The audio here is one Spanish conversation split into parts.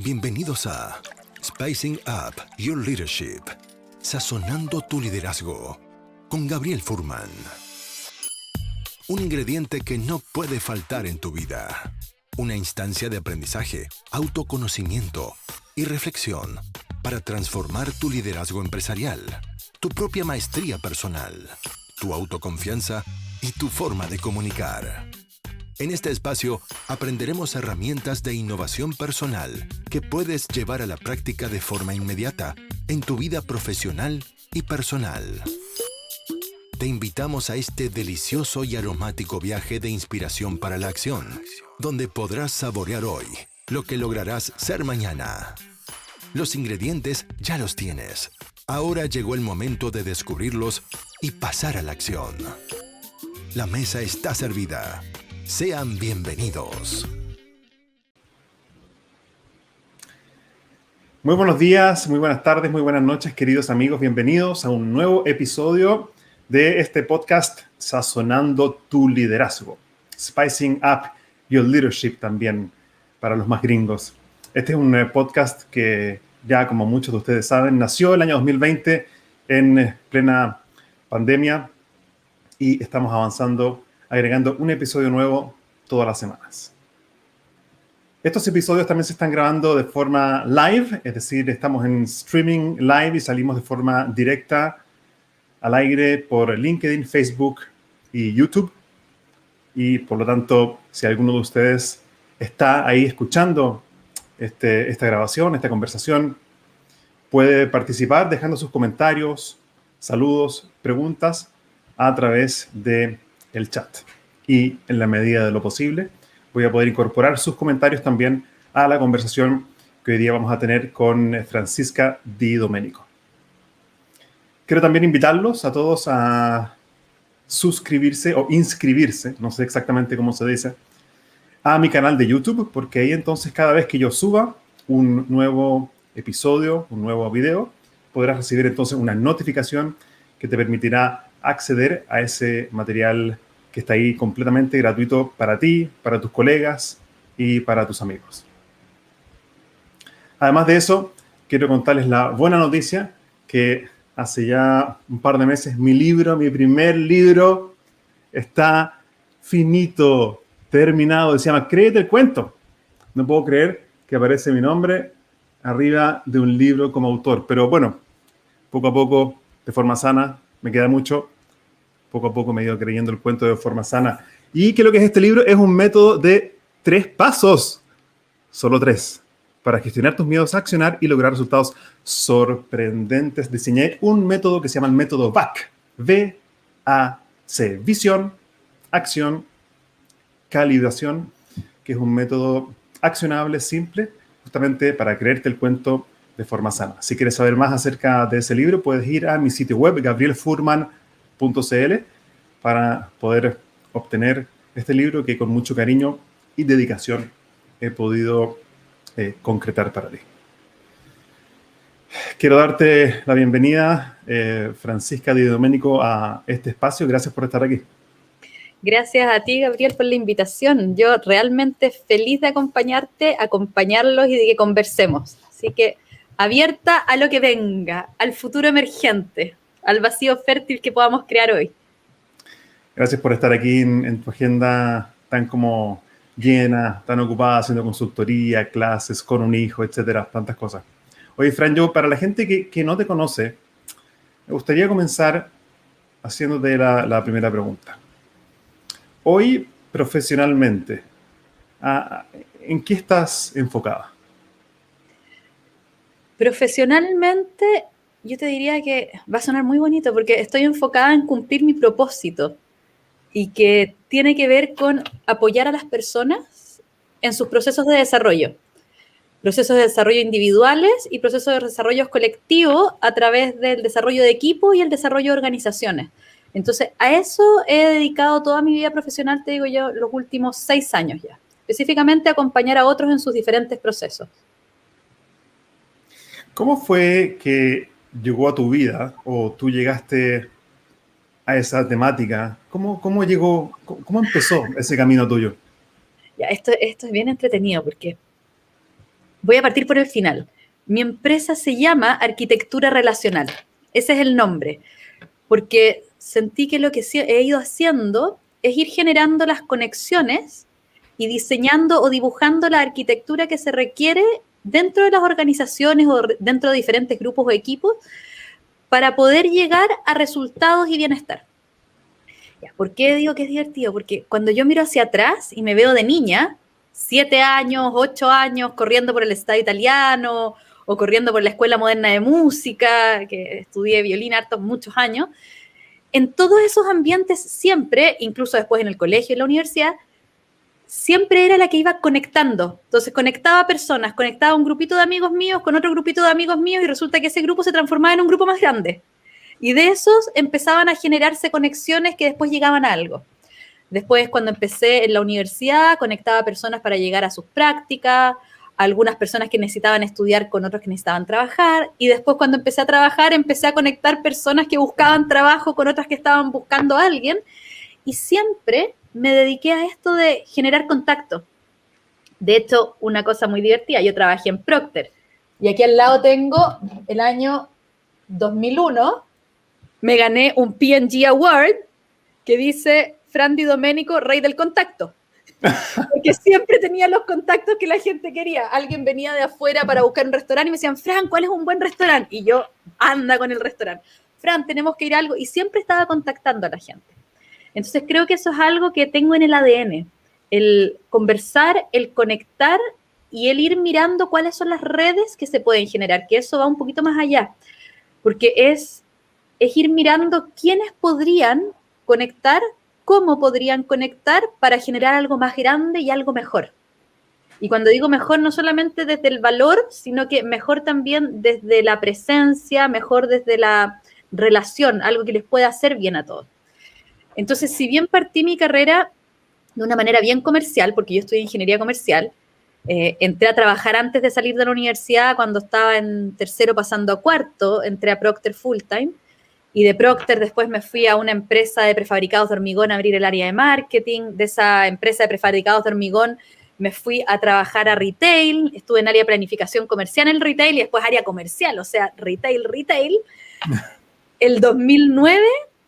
Bienvenidos a Spicing Up Your Leadership, sazonando tu liderazgo, con Gabriel Furman. Un ingrediente que no puede faltar en tu vida. Una instancia de aprendizaje, autoconocimiento y reflexión para transformar tu liderazgo empresarial, tu propia maestría personal, tu autoconfianza y tu forma de comunicar. En este espacio aprenderemos herramientas de innovación personal que puedes llevar a la práctica de forma inmediata en tu vida profesional y personal. Te invitamos a este delicioso y aromático viaje de inspiración para la acción, donde podrás saborear hoy lo que lograrás ser mañana. Los ingredientes ya los tienes. Ahora llegó el momento de descubrirlos y pasar a la acción. La mesa está servida. Sean bienvenidos. Muy buenos días, muy buenas tardes, muy buenas noches, queridos amigos. Bienvenidos a un nuevo episodio de este podcast Sazonando tu Liderazgo. Spicing Up Your Leadership también para los más gringos. Este es un podcast que ya, como muchos de ustedes saben, nació el año 2020 en plena pandemia y estamos avanzando, agregando un episodio nuevo todas las semanas. Estos episodios también se están grabando de forma live, es decir, estamos en streaming live y salimos de forma directa al aire por LinkedIn, Facebook y YouTube. Y por lo tanto, si alguno de ustedes está ahí escuchando esta grabación, esta conversación, puede participar dejando sus comentarios, saludos, preguntas a través del chat. Y en la medida de lo posible, voy a poder incorporar sus comentarios también a la conversación que hoy día vamos a tener con Francisca Di Domenico. Quiero también invitarlos a todos a suscribirse o inscribirse, no sé exactamente cómo se dice, a mi canal de YouTube, porque ahí entonces cada vez que yo suba un nuevo episodio, un nuevo video, podrás recibir entonces una notificación que te permitirá acceder a ese material que está ahí completamente gratuito para ti, para tus colegas y para tus amigos. Además de eso, quiero contarles la buena noticia que hace ya un par de meses mi primer libro, está finito, terminado. Se llama Créete el cuento. No puedo creer que aparece mi nombre arriba de un libro como autor. Pero bueno, poco a poco, de forma sana, me queda mucho. Poco a poco me he ido creyendo el cuento de forma sana. ¿Y qué es lo que es este libro? Es un método de 3 pasos. Solo 3. Para gestionar tus miedos a accionar y lograr resultados sorprendentes. Diseñé un método que se llama el método VAC. V-A-C. Visión, acción, calibración, que es un método accionable, simple, justamente para creerte el cuento de forma sana. Si quieres saber más acerca de ese libro, puedes ir a mi sitio web, gabrielfurman.cl, para poder obtener este libro que con mucho cariño y dedicación he podido concretar para ti. Quiero darte la bienvenida, Francisca Di Domenico, a este espacio. Gracias por estar aquí. Gracias a ti, Gabriel, por la invitación. Yo realmente feliz de acompañarte, acompañarlos y de que conversemos. Así que abierta a lo que venga, al futuro emergente, al vacío fértil que podamos crear hoy. Gracias por estar aquí en tu agenda tan como llena, tan ocupada haciendo consultoría, clases, con un hijo, etcétera, tantas cosas. Oye, Fran, yo, para la gente que no te conoce, me gustaría comenzar haciéndote la primera pregunta. Hoy, profesionalmente, ¿en qué estás enfocada? Profesionalmente, yo te diría que va a sonar muy bonito porque estoy enfocada en cumplir mi propósito y que tiene que ver con apoyar a las personas en sus procesos de desarrollo individuales y procesos de desarrollo colectivo a través del desarrollo de equipo y el desarrollo de organizaciones. Entonces, a eso he dedicado toda mi vida profesional, te digo yo, los últimos 6 años ya. Específicamente acompañar a otros en sus diferentes procesos. ¿Cómo fue que llegó a tu vida o tú llegaste a esa temática? ¿Cómo llegó, cómo empezó ese camino tuyo? Ya, esto es bien entretenido porque Voy a partir por el final. Mi empresa se llama Arquitectura Relacional. Ese es el nombre. Porque sentí que lo que he ido haciendo es ir generando las conexiones y diseñando o dibujando la arquitectura que se requiere dentro de las organizaciones o dentro de diferentes grupos o equipos para poder llegar a resultados y bienestar. ¿Por qué digo que es divertido? Porque cuando yo miro hacia atrás y me veo de niña, 7 años, 8 años, corriendo por el Estado italiano o corriendo por la Escuela Moderna de Música, que estudié violín hartos muchos años, en todos esos ambientes siempre, incluso después en el colegio y en la universidad, siempre era la que iba conectando. Entonces conectaba personas, conectaba un grupito de amigos míos con otro grupito de amigos míos y resulta que ese grupo se transformaba en un grupo más grande. Y de esos empezaban a generarse conexiones que después llegaban a algo. Después, cuando empecé en la universidad, conectaba personas para llegar a sus prácticas, algunas personas que necesitaban estudiar con otros que necesitaban trabajar, y después cuando empecé a trabajar, empecé a conectar personas que buscaban trabajo con otras que estaban buscando a alguien, y siempre me dediqué a esto de generar contacto. De hecho, una cosa muy divertida, yo trabajé en Procter, y aquí al lado tengo el año 2001, me gané un P&G Award que dice Fran Di Domenico, rey del contacto. Porque siempre tenía los contactos que la gente quería. Alguien venía de afuera para buscar un restaurante y me decían, Fran, ¿cuál es un buen restaurante? Y yo, anda con el restaurante. Fran, tenemos que ir a algo. Y siempre estaba contactando a la gente. Entonces creo que eso es algo que tengo en el ADN. El conversar, el conectar y el ir mirando cuáles son las redes que se pueden generar. Que eso va un poquito más allá. Porque es ir mirando quiénes podrían conectar, cómo podrían conectar para generar algo más grande y algo mejor. Y cuando digo mejor, no solamente desde el valor, sino que mejor también desde la presencia, mejor desde la relación, algo que les pueda hacer bien a todos. Entonces, si bien partí mi carrera de una manera bien comercial, porque yo estudié ingeniería comercial, entré a trabajar antes de salir de la universidad, cuando estaba en tercero pasando a cuarto, entré a Procter full time, y de Procter después me fui a una empresa de prefabricados de hormigón a abrir el área de marketing. De esa empresa de prefabricados de hormigón me fui a trabajar a retail, estuve en área de planificación comercial en el retail y después área comercial, o sea, retail. El 2009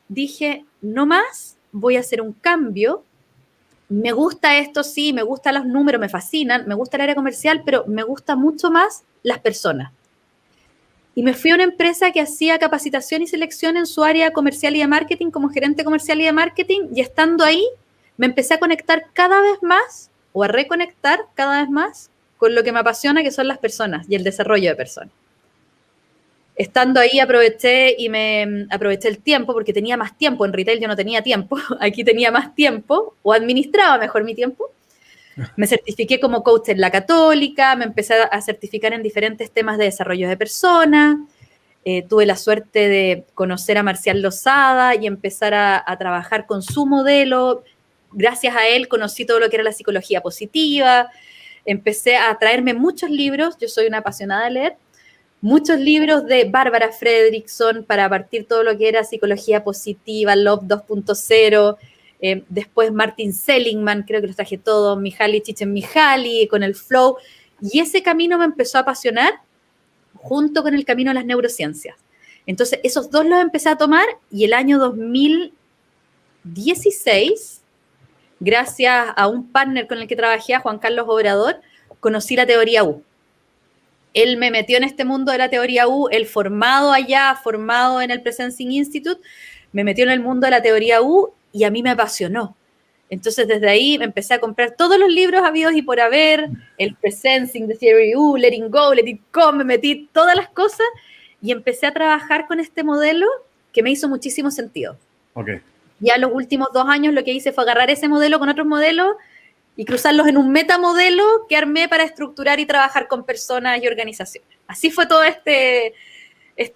dije, no más, voy a hacer un cambio. Me gusta esto, sí, me gustan los números, me fascinan, me gusta el área comercial, pero me gusta mucho más las personas. Y me fui a una empresa que hacía capacitación y selección en su área comercial y de marketing como gerente comercial y de marketing, y estando ahí me empecé a conectar cada vez más o a reconectar cada vez más con lo que me apasiona, que son las personas y el desarrollo de personas. Estando ahí aproveché el tiempo porque tenía más tiempo. En retail yo no tenía tiempo, aquí tenía más tiempo o administraba mejor mi tiempo. Me certifiqué como coach en la Católica, me empecé a certificar en diferentes temas de desarrollo de personas, tuve la suerte de conocer a Marcial Lozada y empezar a trabajar con su modelo. Gracias a él conocí todo lo que era la psicología positiva, empecé a traerme muchos libros, yo soy una apasionada de leer, muchos libros de Bárbara Fredrickson para partir todo lo que era psicología positiva, Love 2.0, después Martin Seligman, creo que los traje todos, Mihaly Csikszentmihalyi, con el flow, y ese camino me empezó a apasionar junto con el camino de las neurociencias. Entonces, esos dos los empecé a tomar y el año 2016, gracias a un partner con el que trabajé, a Juan Carlos Obrador, conocí la teoría U. Él me metió en este mundo de la teoría U, él formado allá, formado en el Presencing Institute, me metió en el mundo de la teoría U y a mí me apasionó. Entonces, desde ahí me empecé a comprar todos los libros habidos y por haber, el Presencing, The Theory U, Letting Go, Let It Come, me metí todas las cosas y empecé a trabajar con este modelo que me hizo muchísimo sentido. Okay. Ya los últimos 2 años lo que hice fue agarrar ese modelo con otros modelos y cruzarlos en un metamodelo que armé para estructurar y trabajar con personas y organizaciones. Así fue todo este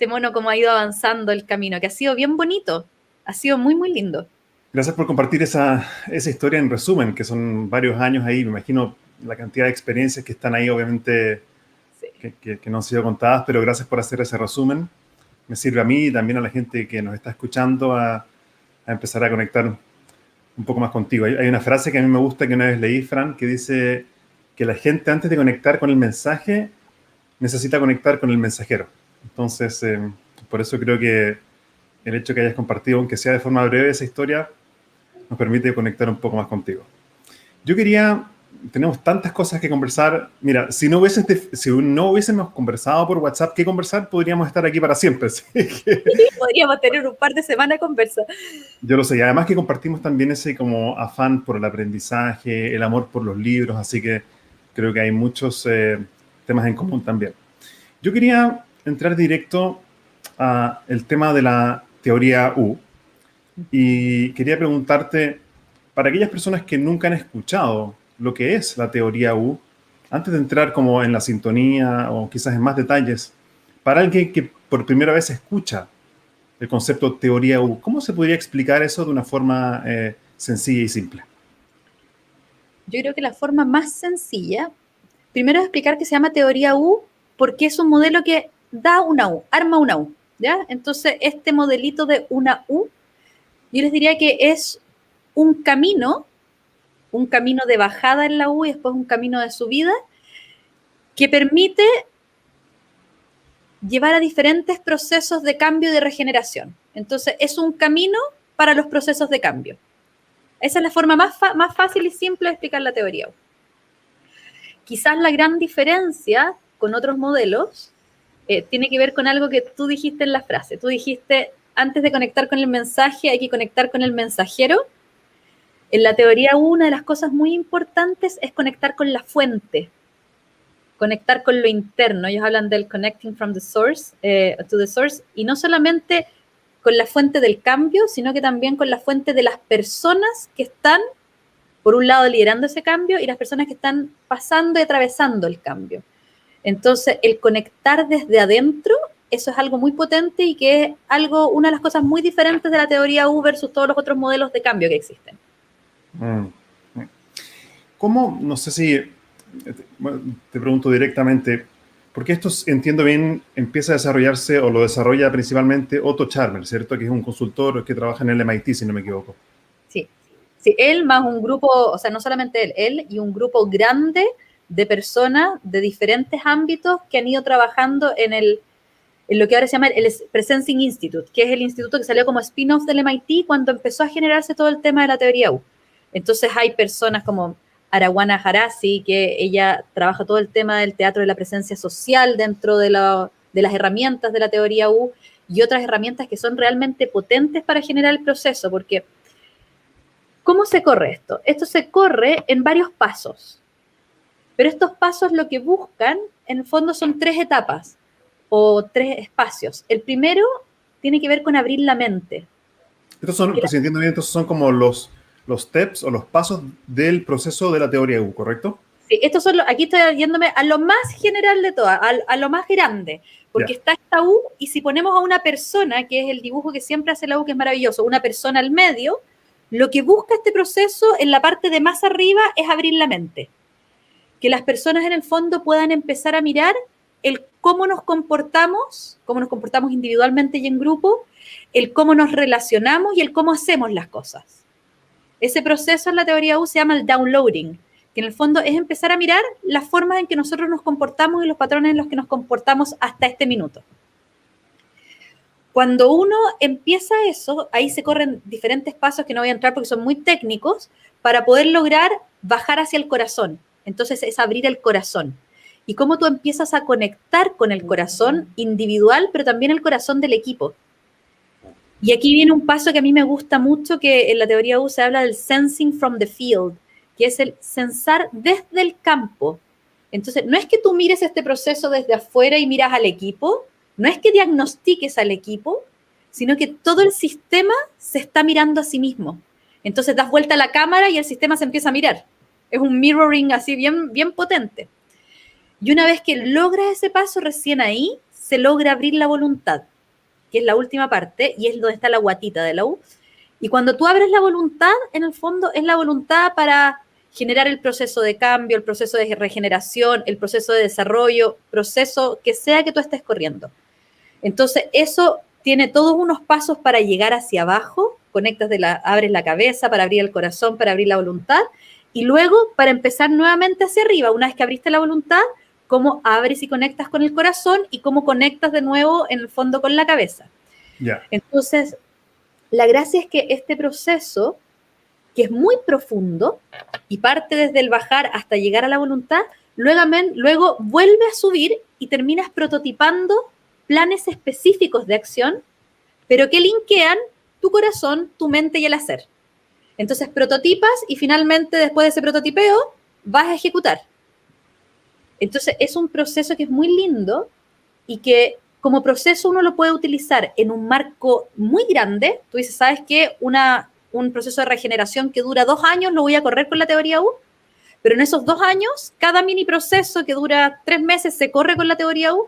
mono como ha ido avanzando el camino, que ha sido bien bonito, ha sido muy, muy lindo. Gracias por compartir esa historia en resumen, que son varios años ahí. Me imagino la cantidad de experiencias que están ahí, obviamente, sí, que no han sido contadas, pero gracias por hacer ese resumen. Me sirve a mí y también a la gente que nos está escuchando a empezar a conectar un poco más contigo. Hay una frase que a mí me gusta que una vez leí, Fran, que dice, que la gente antes de conectar con el mensaje necesita conectar con el mensajero. Entonces, por eso creo que el hecho que hayas compartido, aunque sea de forma breve, esa historia, nos permite conectar un poco más contigo. Tenemos tantas cosas que conversar. Mira, si no hubiésemos conversado por WhatsApp, ¿qué conversar? Podríamos estar aquí para siempre. ¿Sí? Podríamos tener un par de semanas de conversa. Yo lo sé, y además que compartimos también ese como afán por el aprendizaje, el amor por los libros, así que creo que hay muchos temas en común también. Yo quería entrar directo al tema de la teoría U y quería preguntarte, para aquellas personas que nunca han escuchado lo que es la teoría U, antes de entrar como en la sintonía o quizás en más detalles, para alguien que por primera vez escucha el concepto teoría U, ¿cómo se podría explicar eso de una forma sencilla y simple? Yo creo que la forma más sencilla, primero es explicar que se llama teoría U porque es un modelo que da una U, arma una U, ¿ya? Entonces, este modelito de una U, yo les diría que es un camino de bajada en la U y después un camino de subida que permite llevar a diferentes procesos de cambio y de regeneración. Entonces, es un camino para los procesos de cambio. Esa es la forma más fácil y simple de explicar la teoría U. Quizás la gran diferencia con otros modelos tiene que ver con algo que tú dijiste en la frase. Tú dijiste, antes de conectar con el mensaje, hay que conectar con el mensajero. En la teoría U, una de las cosas muy importantes es conectar con la fuente, conectar con lo interno. Ellos hablan del connecting from the source to the source, y no solamente con la fuente del cambio, sino que también con la fuente de las personas que están, por un lado, liderando ese cambio y las personas que están pasando y atravesando el cambio. Entonces, el conectar desde adentro, eso es algo muy potente y que es una de las cosas muy diferentes de la teoría U versus todos los otros modelos de cambio que existen. ¿Cómo? No sé si te pregunto directamente, porque esto, entiendo bien, empieza a desarrollarse o lo desarrolla principalmente Otto Scharmer, ¿cierto? Que es un consultor que trabaja en el MIT, si no me equivoco. Sí, él más un grupo, o sea, no solamente él y un grupo grande de personas de diferentes ámbitos que han ido trabajando en lo que ahora se llama el Presencing Institute, que es el instituto que salió como spin-off del MIT cuando empezó a generarse todo el tema de la teoría U. Entonces hay personas como Arawana Harasi, que ella trabaja todo el tema del teatro de la presencia social dentro de las herramientas de la teoría U y otras herramientas que son realmente potentes para generar el proceso, porque ¿cómo se corre esto? Esto se corre en varios pasos, pero estos pasos lo que buscan, en el fondo, son 3 etapas o 3 espacios. El primero tiene que ver con abrir la mente. Estos son, pues si entiendo bien, estos son como los steps o los pasos del proceso de la teoría U, ¿correcto? Sí, estos son aquí estoy yéndome a lo más general de todas, a lo más grande, porque está esta U, y si ponemos a una persona, que es el dibujo que siempre hace la U, que es maravilloso, una persona al medio, lo que busca este proceso en la parte de más arriba es abrir la mente. Que las personas en el fondo puedan empezar a mirar el cómo nos comportamos individualmente y en grupo, el cómo nos relacionamos y el cómo hacemos las cosas. Ese proceso en la teoría U se llama el downloading, que en el fondo es empezar a mirar las formas en que nosotros nos comportamos y los patrones en los que nos comportamos hasta este minuto. Cuando uno empieza eso, ahí se corren diferentes pasos que no voy a entrar porque son muy técnicos, para poder lograr bajar hacia el corazón. Entonces es abrir el corazón. Y cómo tú empiezas a conectar con el corazón individual, pero también el corazón del equipo. Y aquí viene un paso que a mí me gusta mucho, que en la teoría U se habla del sensing from the field, que es el sensar desde el campo. Entonces, no es que tú mires este proceso desde afuera y miras al equipo, no es que diagnostiques al equipo, sino que todo el sistema se está mirando a sí mismo. Entonces, das vuelta a la cámara y el sistema se empieza a mirar. Es un mirroring así bien, bien potente. Y una vez que logras ese paso, recién ahí se logra abrir la voluntad, que es la última parte, y es donde está la guatita de la U. Y cuando tú abres la voluntad, en el fondo es la voluntad para generar el proceso de cambio, el proceso de regeneración, el proceso de desarrollo, proceso que sea que tú estés corriendo. Entonces, eso tiene todos unos pasos para llegar hacia abajo, abres la cabeza para abrir el corazón, para abrir la voluntad, Y luego, para empezar nuevamente hacia arriba, una vez que abriste la voluntad, cómo abres y conectas con el corazón y cómo conectas de nuevo en el fondo con la cabeza. Ya. Entonces, la gracia es que este proceso, que es muy profundo y parte desde el bajar hasta llegar a la voluntad, luego vuelve a subir y terminas prototipando planes específicos de acción, pero que linkean tu corazón, tu mente y el hacer. Entonces prototipas y finalmente después de ese prototipeo vas a ejecutar. Entonces es un proceso que es muy lindo y que como proceso uno lo puede utilizar en un marco muy grande. Tú dices, ¿sabes qué? Un proceso de regeneración que dura 2 años lo voy a correr con la teoría U, pero en esos 2 años, cada mini proceso que dura 3 meses se corre con la teoría U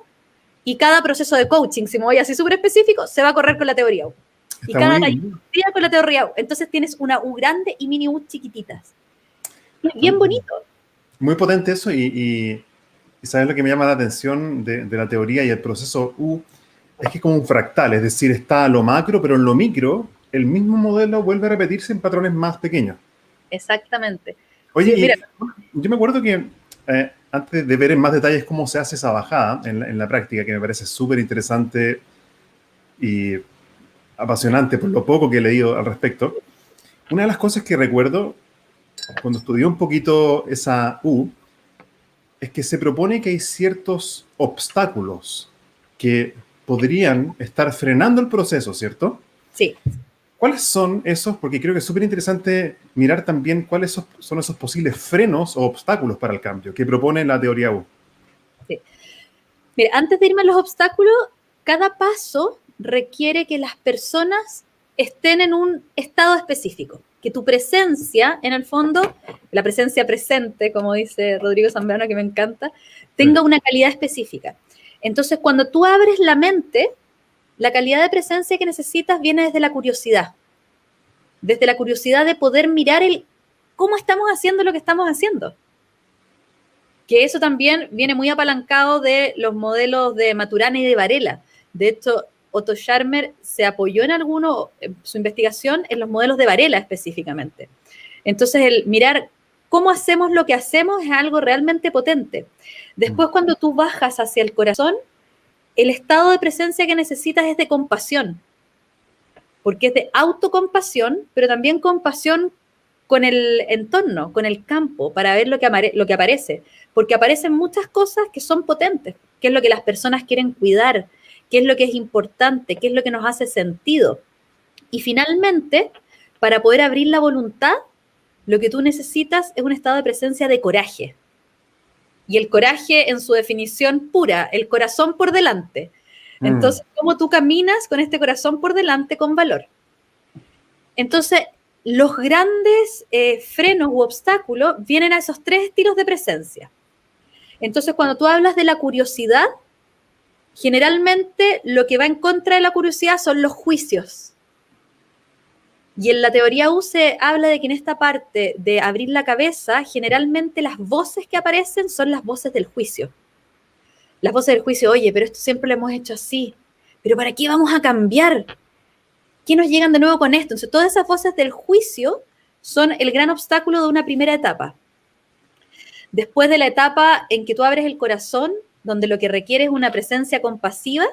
y cada proceso de coaching, si me voy así súper específico, se va a correr con la teoría U. Y Está cada muy día con la teoría U. Entonces tienes una U grande y mini U chiquititas. Y es bien bonito. Muy potente eso y ¿sabes lo que me llama la atención de la teoría y el proceso U? Es que es como un fractal, es decir, está lo macro, pero en lo micro el mismo modelo vuelve a repetirse en patrones más pequeños. Exactamente. Oye, Sí, mira, yo me acuerdo que antes de ver en más detalles cómo se hace esa bajada en la práctica, que me parece súper interesante y apasionante por lo poco que he leído al respecto, una de las cosas que recuerdo cuando estudié un poquito esa U es que se propone que hay ciertos obstáculos que podrían estar frenando el proceso, ¿cierto? sí. ¿Cuáles son esos? Porque creo que es súper interesante mirar también cuáles son esos posibles frenos o obstáculos para el cambio que propone la teoría U. Sí. Mira, antes de irme a los obstáculos, cada paso requiere que las personas estén en un estado específico, que tu presencia, en el fondo, la presencia presente, como dice Rodrigo Zambrano, que me encanta, tenga una calidad específica. Entonces, cuando tú abres la mente, la calidad de presencia que necesitas viene desde la curiosidad de poder mirar cómo estamos haciendo lo que estamos haciendo. Que eso también viene muy apalancado de los modelos de Maturana y de Varela. De hecho, Otto Scharmer se apoyó en su investigación en los modelos de Varela específicamente. Entonces, el mirar cómo hacemos lo que hacemos es algo realmente potente. Después, cuando tú bajas hacia el corazón, el estado de presencia que necesitas es de compasión, porque es de autocompasión, pero también compasión con el entorno, con el campo, para ver lo que aparece, porque aparecen muchas cosas que son potentes, qué es lo que las personas quieren cuidar, qué es lo que es importante, qué es lo que nos hace sentido. Y finalmente, para poder abrir la voluntad, lo que tú necesitas es un estado de presencia de coraje. Y el coraje en su definición pura, el corazón por delante. Entonces, ¿cómo tú caminas con este corazón por delante con valor? Entonces, los grandes frenos u obstáculos vienen a esos 3 estilos de presencia. Entonces, cuando tú hablas de la curiosidad, generalmente lo que va en contra de la curiosidad son los juicios. Y en la teoría U se habla de que en esta parte de abrir la cabeza, generalmente las voces que aparecen son las voces del juicio. Las voces del juicio, oye, pero esto siempre lo hemos hecho así, pero ¿para qué vamos a cambiar? ¿Qué nos llegan de nuevo con esto? Entonces, todas esas voces del juicio son el gran obstáculo de una primera etapa. Después de la etapa en que tú abres el corazón, donde lo que requiere es una presencia compasiva,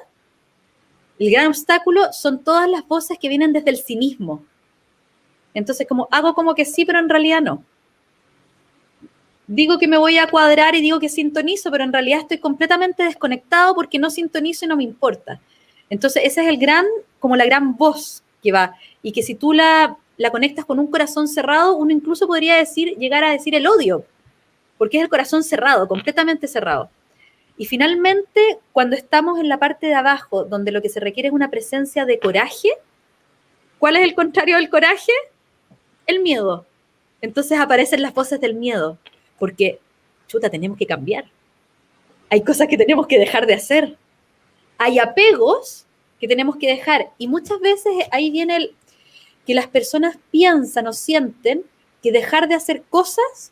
el gran obstáculo son todas las voces que vienen desde el cinismo. Entonces, hago como que sí, pero en realidad no. Digo que me voy a cuadrar y digo que sintonizo, pero en realidad estoy completamente desconectado porque no sintonizo y no me importa. Entonces, esa es como la gran voz que va. Y que si tú la conectas con un corazón cerrado, uno incluso podría llegar a decir el odio, porque es el corazón cerrado, completamente cerrado. Y finalmente, cuando estamos en la parte de abajo, donde lo que se requiere es una presencia de coraje, ¿cuál es el contrario del coraje? El miedo. Entonces aparecen las voces del miedo, porque, chuta, tenemos que cambiar. Hay cosas que tenemos que dejar de hacer. Hay apegos que tenemos que dejar. Y muchas veces ahí viene que las personas piensan o sienten que dejar de hacer cosas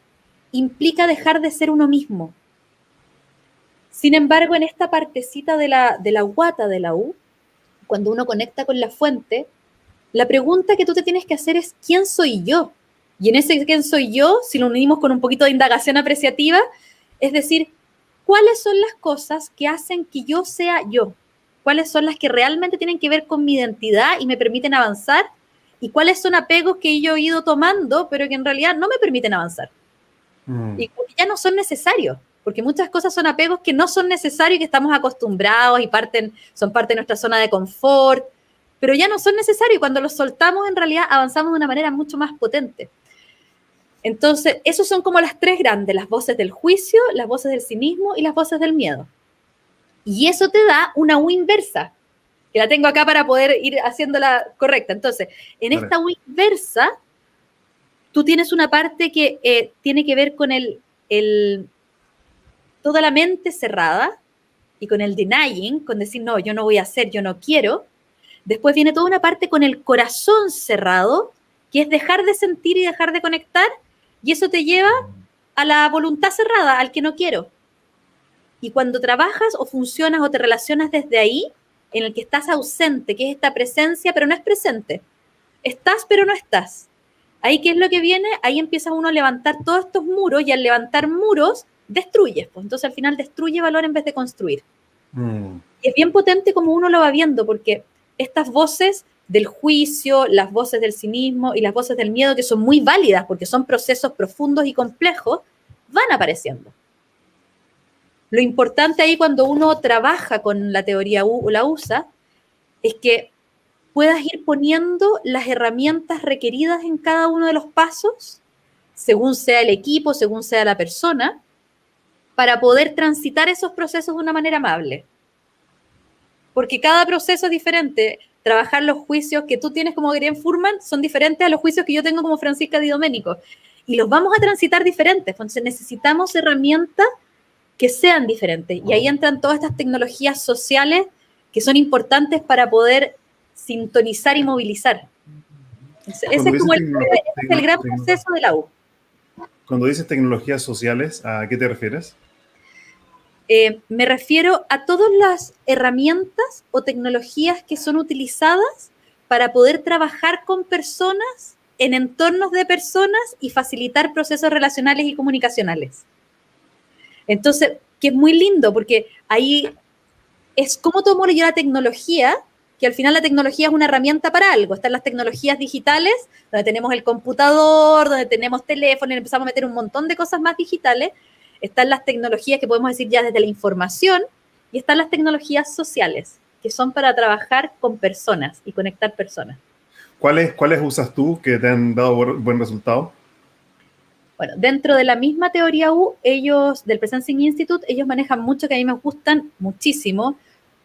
implica dejar de ser uno mismo. Sin embargo, en esta partecita de la guata de la U, cuando uno conecta con la fuente, la pregunta que tú te tienes que hacer es, ¿quién soy yo? Y en ese quién soy yo, si lo unimos con un poquito de indagación apreciativa, es decir, ¿cuáles son las cosas que hacen que yo sea yo? ¿Cuáles son las que realmente tienen que ver con mi identidad y me permiten avanzar? ¿Y cuáles son apegos que yo he ido tomando, pero que en realidad no me permiten avanzar? Y que ya no son necesarios, porque muchas cosas son apegos que no son necesarios y que estamos acostumbrados y son parte de nuestra zona de confort, pero ya no son necesarios y cuando los soltamos en realidad avanzamos de una manera mucho más potente. Entonces, esos son como las tres grandes, las voces del juicio, las voces del cinismo y las voces del miedo. Y eso te da una U inversa, que la tengo acá para poder ir haciéndola correcta. Entonces, en esta U inversa, tú tienes una parte que tiene que ver con toda la mente cerrada y con el denying, con decir, no, yo no voy a hacer, yo no quiero. Después viene toda una parte con el corazón cerrado, que es dejar de sentir y dejar de conectar, y eso te lleva a la voluntad cerrada, al que no quiero. Y cuando trabajas o funcionas o te relacionas desde ahí, en el que estás ausente, que es esta presencia, pero no es presente. Estás, pero no estás. Ahí, ¿qué es lo que viene? Ahí empieza uno a levantar todos estos muros, y al levantar muros, destruyes. Pues. Entonces, al final, destruye valor en vez de construir. Y es bien potente como uno lo va viendo, porque estas voces del juicio, las voces del cinismo y las voces del miedo, que son muy válidas porque son procesos profundos y complejos, van apareciendo. Lo importante ahí cuando uno trabaja con la teoría U o la usa es que puedas ir poniendo las herramientas requeridas en cada uno de los pasos, según sea el equipo, según sea la persona, para poder transitar esos procesos de una manera amable. Porque cada proceso es diferente. Trabajar los juicios que tú tienes como Gabriel Furman son diferentes a los juicios que yo tengo como Francisca Di Domenico. Y los vamos a transitar diferentes. Entonces necesitamos herramientas que sean diferentes. Y ahí entran todas estas tecnologías sociales que son importantes para poder sintonizar y movilizar. Ese es como el gran proceso de la U. Cuando dices tecnologías sociales, ¿a qué te refieres? Me refiero a todas las herramientas o tecnologías que son utilizadas para poder trabajar con personas, en entornos de personas y facilitar procesos relacionales y comunicacionales. Entonces, que es muy lindo porque ahí es cómo tomo yo la tecnología, que al final la tecnología es una herramienta para algo. Están las tecnologías digitales, donde tenemos el computador, donde tenemos teléfono y empezamos a meter un montón de cosas más digitales. Están las tecnologías que podemos decir ya desde la información y están las tecnologías sociales, que son para trabajar con personas y conectar personas. ¿Cuáles usas tú que te han dado buen resultado? Bueno, dentro de la misma teoría U, ellos, del Presencing Institute, ellos manejan mucho que a mí me gustan muchísimo.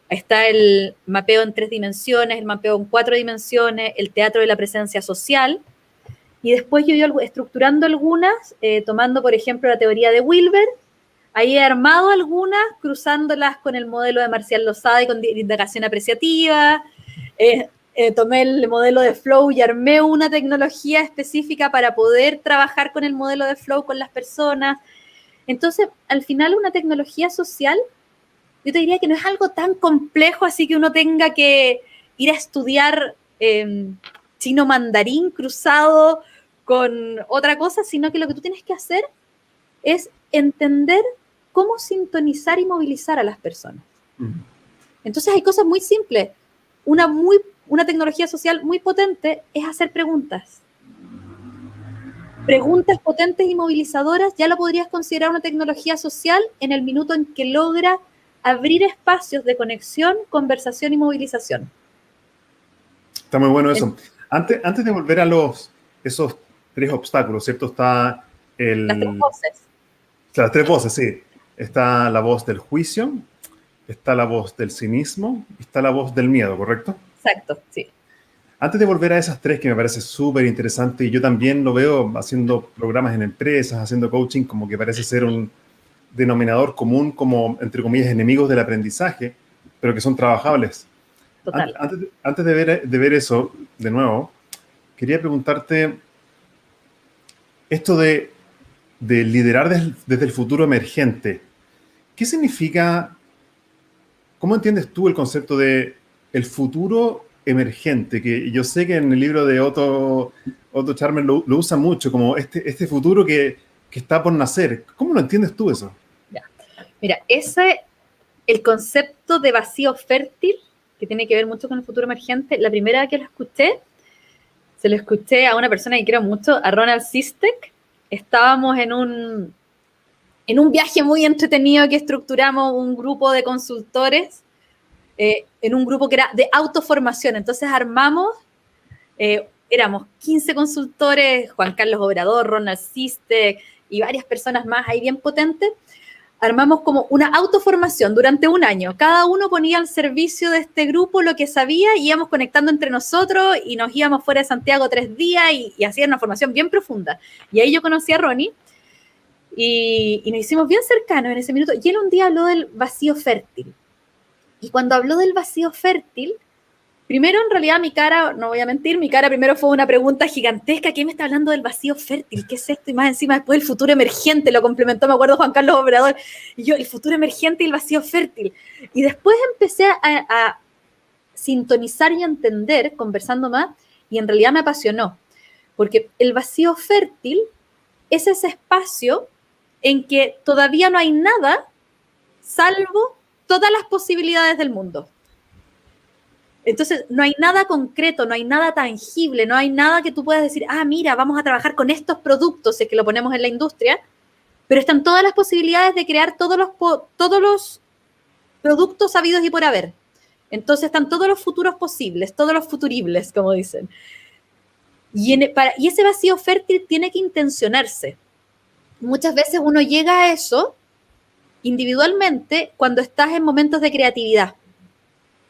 Está el mapeo en 3 dimensiones, el mapeo en 4 dimensiones, el teatro de la presencia social. Y después yo he ido estructurando algunas, tomando, por ejemplo, la teoría de Wilber. Ahí he armado algunas, cruzándolas con el modelo de Marcial Losada y con indagación apreciativa. Tomé el modelo de Flow y armé una tecnología específica para poder trabajar con el modelo de Flow con las personas. Entonces, al final, una tecnología social, yo te diría que no es algo tan complejo, así que uno tenga que ir a estudiar chino mandarín cruzado con otra cosa, sino que lo que tú tienes que hacer es entender cómo sintonizar y movilizar a las personas. Entonces hay cosas muy simples. Una tecnología social muy potente es hacer preguntas. Preguntas potentes y movilizadoras ya lo podrías considerar una tecnología social en el minuto en que logra abrir espacios de conexión, conversación y movilización. Está muy bueno eso. Antes de volver a esos 3 obstáculos, ¿cierto? Está las 3 voces. Las 3 voces, sí. Está la voz del juicio, está la voz del cinismo y está la voz del miedo, ¿correcto? Exacto, sí. Antes de volver a esas 3, que me parece súper interesante, y yo también lo veo haciendo programas en empresas, haciendo coaching, como que parece ser un denominador común, como, entre comillas, enemigos del aprendizaje, pero que son trabajables. Total. Antes de ver eso, de nuevo, quería preguntarte esto de liderar desde el futuro emergente. ¿Qué significa? ¿Cómo entiendes tú el concepto de el futuro emergente? Que yo sé que en el libro de Otto Otto Scharmer lo usa mucho, como este futuro que está por nacer. ¿Cómo lo entiendes tú eso? Ya. Mira, el concepto de vacío fértil, que tiene que ver mucho con el futuro emergente, la primera vez que lo escuché, se lo escuché a una persona que quiero mucho, a Ronald Sistek. Estábamos en un viaje muy entretenido que estructuramos un grupo de consultores, en un grupo que era de autoformación. Entonces armamos, éramos 15 consultores, Juan Carlos Obrador, Ronald Sistek y varias personas más ahí bien potentes. Armamos como una autoformación durante un año. Cada uno ponía al servicio de este grupo lo que sabía y íbamos conectando entre nosotros y nos íbamos fuera de Santiago 3 días y hacían una formación bien profunda. Y ahí yo conocí a Ronnie y nos hicimos bien cercanos en ese minuto. Y él un día habló del vacío fértil. Y cuando habló del vacío fértil, primero, en realidad, mi cara, no voy a mentir, mi cara primero fue una pregunta gigantesca. ¿Quién me está hablando del vacío fértil? ¿Qué es esto? Y más encima después el futuro emergente, lo complementó, me acuerdo, Juan Carlos Obrador. Y yo, el futuro emergente y el vacío fértil. Y después empecé a sintonizar y a entender, conversando más, y en realidad me apasionó. Porque el vacío fértil es ese espacio en que todavía no hay nada salvo todas las posibilidades del mundo. Entonces, no hay nada concreto, no hay nada tangible, no hay nada que tú puedas decir, mira, vamos a trabajar con estos productos, si es que lo ponemos en la industria, pero están todas las posibilidades de crear todos los productos habidos y por haber. Entonces, están todos los futuros posibles, todos los futuribles, como dicen. Y ese vacío fértil tiene que intencionarse. Muchas veces uno llega a eso individualmente cuando estás en momentos de creatividad.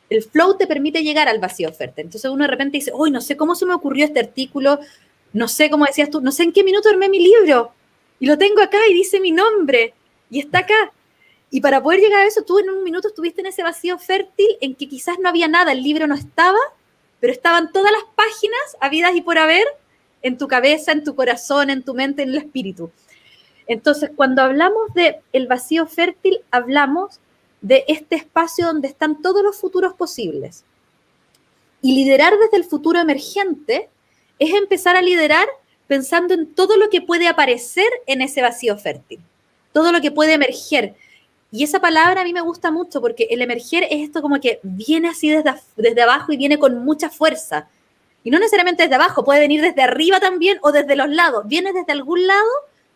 El flow te permite llegar al vacío fértil. Entonces uno de repente dice, no sé cómo se me ocurrió este artículo, no sé cómo decías tú, no sé en qué minuto armé mi libro, y lo tengo acá y dice mi nombre, y está acá. Y para poder llegar a eso, tú en un minuto estuviste en ese vacío fértil en que quizás no había nada, el libro no estaba, pero estaban todas las páginas habidas y por haber en tu cabeza, en tu corazón, en tu mente, en el espíritu. Entonces, cuando hablamos del vacío fértil, hablamos de este espacio donde están todos los futuros posibles. Y liderar desde el futuro emergente es empezar a liderar pensando en todo lo que puede aparecer en ese vacío fértil, todo lo que puede emerger. Y esa palabra a mí me gusta mucho porque el emerger es esto como que viene así desde abajo y viene con mucha fuerza. Y no necesariamente desde abajo, puede venir desde arriba también o desde los lados. Viene desde algún lado,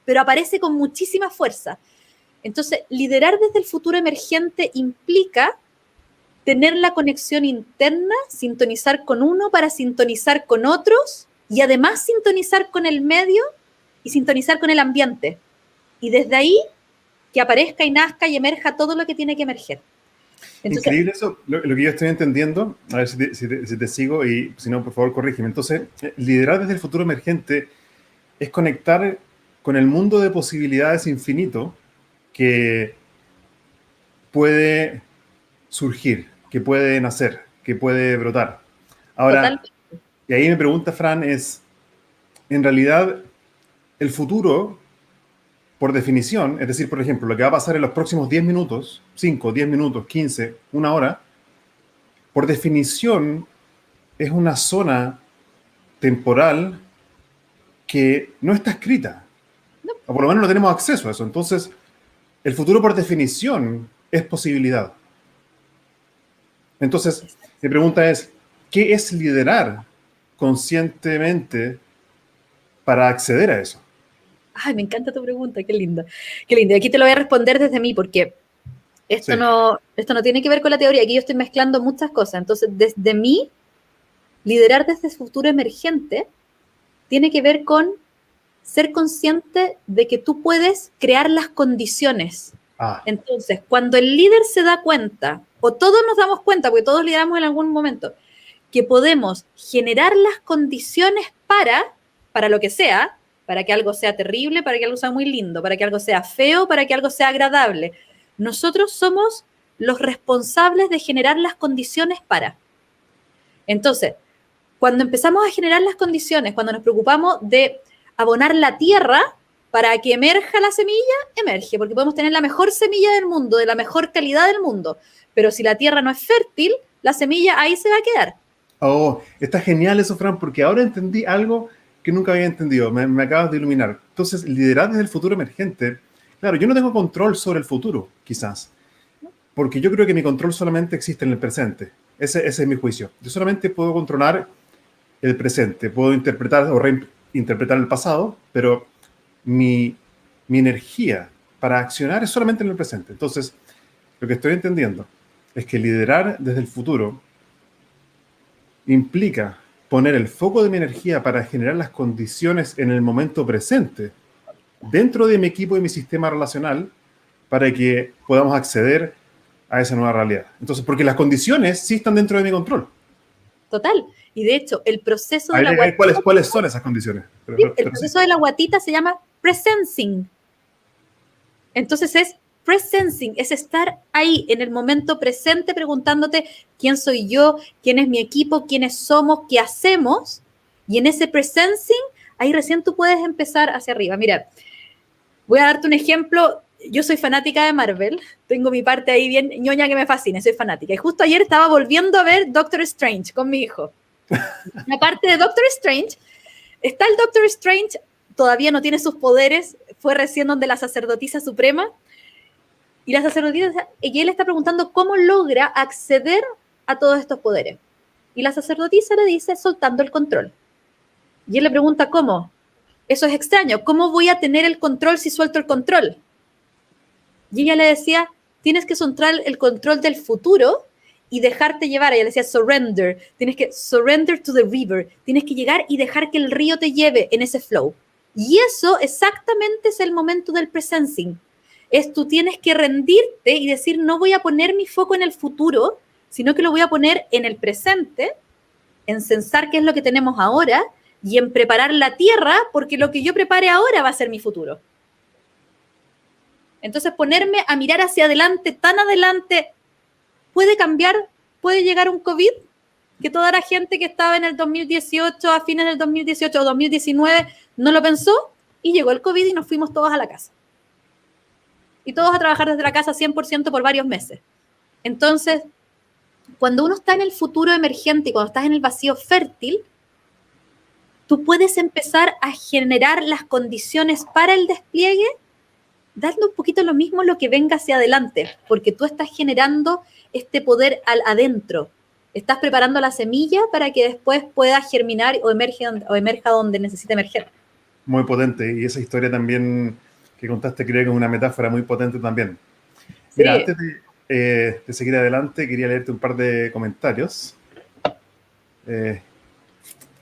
pero aparece con muchísima fuerza. Entonces, liderar desde el futuro emergente implica tener la conexión interna, sintonizar con uno para sintonizar con otros y además sintonizar con el medio y sintonizar con el ambiente. Y desde ahí que aparezca y nazca y emerja todo lo que tiene que emerger. Entonces, increíble eso, lo que yo estoy entendiendo, a ver si te sigo y si no, por favor, corrígeme. Entonces, liderar desde el futuro emergente es conectar con el mundo de posibilidades infinito que puede surgir, que puede nacer, que puede brotar. Ahora, totalmente. Y ahí me pregunta Fran, en realidad, el futuro, por definición, es decir, por ejemplo, lo que va a pasar en los próximos 10 minutos, 5, 10 minutos, 15, una hora, por definición, es una zona temporal que no está escrita. No. O por lo menos no tenemos acceso a eso. Entonces, el futuro, por definición, es posibilidad. Entonces, mi pregunta es, ¿qué es liderar conscientemente para acceder a eso? Ay, me encanta tu pregunta, qué linda. Qué linda. Aquí te lo voy a responder desde mí, porque esto no tiene que ver con la teoría. Aquí yo estoy mezclando muchas cosas. Entonces, desde mí, liderar desde el futuro emergente tiene que ver con ser consciente de que tú puedes crear las condiciones. Entonces, cuando el líder se da cuenta, o todos nos damos cuenta, porque todos lideramos en algún momento, que podemos generar las condiciones para lo que sea, para que algo sea terrible, para que algo sea muy lindo, para que algo sea feo, para que algo sea agradable. Nosotros somos los responsables de generar las condiciones para. Entonces, cuando empezamos a generar las condiciones, cuando nos preocupamos de abonar la tierra para que emerja la semilla, emerge, porque podemos tener la mejor semilla del mundo, de la mejor calidad del mundo, pero si la tierra no es fértil, la semilla ahí se va a quedar. Oh, está genial eso, Fran, porque ahora entendí algo que nunca había entendido. Me acabas de iluminar. Entonces, liderar desde el futuro emergente. Claro, yo no tengo control sobre el futuro, quizás, porque yo creo que mi control solamente existe en el presente. Ese es mi juicio. Yo solamente puedo controlar el presente. Puedo interpretar o reinterpretar el pasado, pero mi energía para accionar es solamente en el presente. Entonces, lo que estoy entendiendo es que liderar desde el futuro implica poner el foco de mi energía para generar las condiciones en el momento presente, dentro de mi equipo y mi sistema relacional, para que podamos acceder a esa nueva realidad. Entonces, porque las condiciones sí están dentro de mi control. Total. Y de hecho, el proceso de la guatita... ¿Cuáles son esas condiciones? El proceso de la guatita se llama presensing. Entonces es presensing, es estar ahí en el momento presente preguntándote quién soy yo, quién es mi equipo, quiénes somos, qué hacemos. Y en ese presensing, ahí recién tú puedes empezar hacia arriba. Mira, voy a darte un ejemplo. Yo soy fanática de Marvel, tengo mi parte ahí bien ñoña que me fascina, soy fanática. Y justo ayer estaba volviendo a ver Doctor Strange con mi hijo. La parte de Doctor Strange, está el Doctor Strange, todavía no tiene sus poderes, fue recién donde la sacerdotisa suprema, y la sacerdotisa, y él está preguntando cómo logra acceder a todos estos poderes. Y la sacerdotisa le dice soltando el control. Y él le pregunta ¿cómo? Eso es extraño, ¿cómo voy a tener el control si suelto el control? Y ella le decía, tienes que soltar el control del futuro y dejarte llevar. Ella le decía, surrender. Tienes que surrender to the river. Tienes que llegar y dejar que el río te lleve en ese flow. Y eso exactamente es el momento del presensing. Tú tienes que rendirte y decir, no voy a poner mi foco en el futuro, sino que lo voy a poner en el presente, en sensar qué es lo que tenemos ahora y en preparar la tierra, porque lo que yo prepare ahora va a ser mi futuro. Entonces, ponerme a mirar hacia adelante, tan adelante, puede cambiar, puede llegar un COVID, que toda la gente que estaba en el 2018, a fines del 2018 o 2019, no lo pensó, y llegó el COVID y nos fuimos todos a la casa. Y todos a trabajar desde la casa 100% por varios meses. Entonces, cuando uno está en el futuro emergente y cuando estás en el vacío fértil, tú puedes empezar a generar las condiciones para el despliegue, dando un poquito lo mismo lo que venga hacia adelante, porque tú estás generando este poder adentro. Estás preparando la semilla para que después pueda germinar o emerja donde necesite emerger. Muy potente. Y esa historia también que contaste creo que es una metáfora muy potente también. Mira, sí. Antes de seguir adelante, quería leerte un par de comentarios.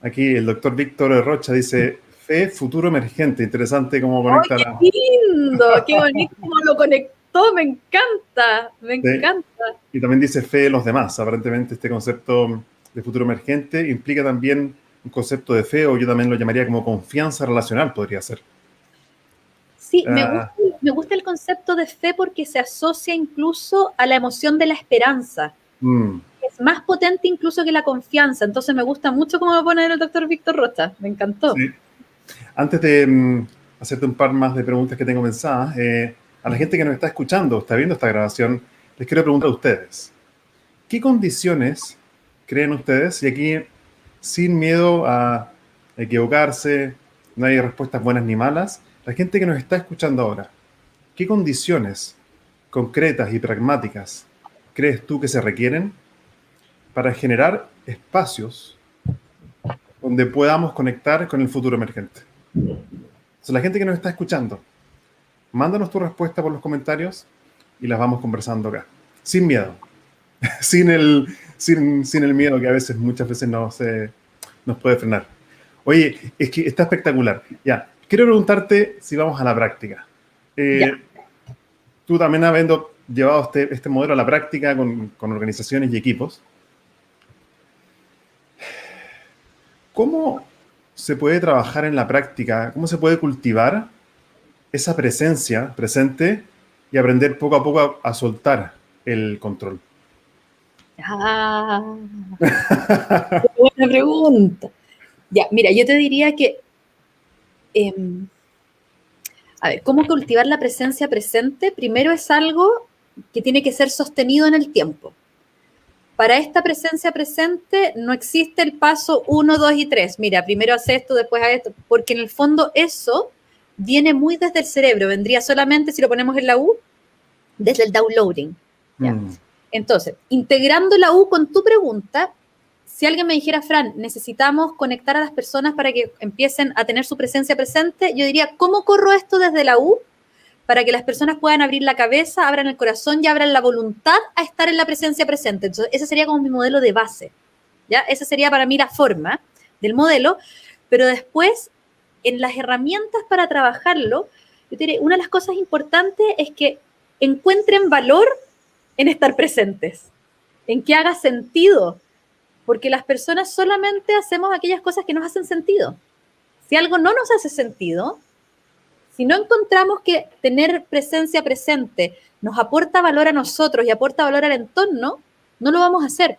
Aquí el doctor Víctor Rocha dice, fe, futuro emergente. Interesante cómo conecta. ¡Oh, qué lindo! ¡Qué bonito cómo lo conectó! Me encanta, me encanta. Y también dice fe en los demás. Aparentemente este concepto de futuro emergente implica también un concepto de fe, o yo también lo llamaría como confianza relacional, podría ser. Sí, me gusta el concepto de fe porque se asocia incluso a la emoción de la esperanza. Es más potente incluso que la confianza. Entonces me gusta mucho cómo lo pone el doctor Víctor Rocha. Me encantó. Sí. Antes de hacerte un par más de preguntas que tengo pensadas, a la gente que nos está escuchando, está viendo esta grabación, les quiero preguntar a ustedes, ¿qué condiciones creen ustedes? Y aquí, sin miedo a equivocarse, no hay respuestas buenas ni malas. La gente que nos está escuchando ahora, ¿qué condiciones concretas y pragmáticas crees tú que se requieren para generar espacios donde podamos conectar con el futuro emergente? Entonces, la gente que nos está escuchando, mándanos tu respuesta por los comentarios y las vamos conversando acá, sin miedo, sin el miedo que a veces, muchas veces nos puede frenar. Oye, es que está espectacular. Ya, quiero preguntarte si vamos a la práctica. Tú también habiendo llevado este modelo a la práctica con organizaciones y equipos, ¿cómo se puede trabajar en la práctica? ¿Cómo se puede cultivar esa presencia presente y aprender poco a poco a soltar el control? Buena pregunta. Ya, mira, yo te diría que, a ver, ¿cómo cultivar la presencia presente? Primero es algo que tiene que ser sostenido en el tiempo. para esta presencia presente no existe el paso 1, 2 y 3. Mira, primero haz esto, después haz esto, porque en el fondo eso viene muy desde el cerebro, vendría solamente, si lo ponemos en la U, desde el downloading. ¿Ya? Entonces, integrando la U con tu pregunta, si alguien me dijera, Fran, necesitamos conectar a las personas para que empiecen a tener su presencia presente, yo diría, ¿cómo corro esto desde la U para que las personas puedan abrir la cabeza, abran el corazón y abran la voluntad a estar en la presencia presente? Entonces, ese sería como mi modelo de base, ¿ya? Esa sería para mí la forma del modelo, pero después, en las herramientas para trabajarlo, yo te diré, una de las cosas importantes es que encuentren valor en estar presentes, en que haga sentido, porque las personas solamente hacemos aquellas cosas que nos hacen sentido. Si algo no nos hace sentido, si no encontramos que tener presencia presente nos aporta valor a nosotros y aporta valor al entorno, no lo vamos a hacer.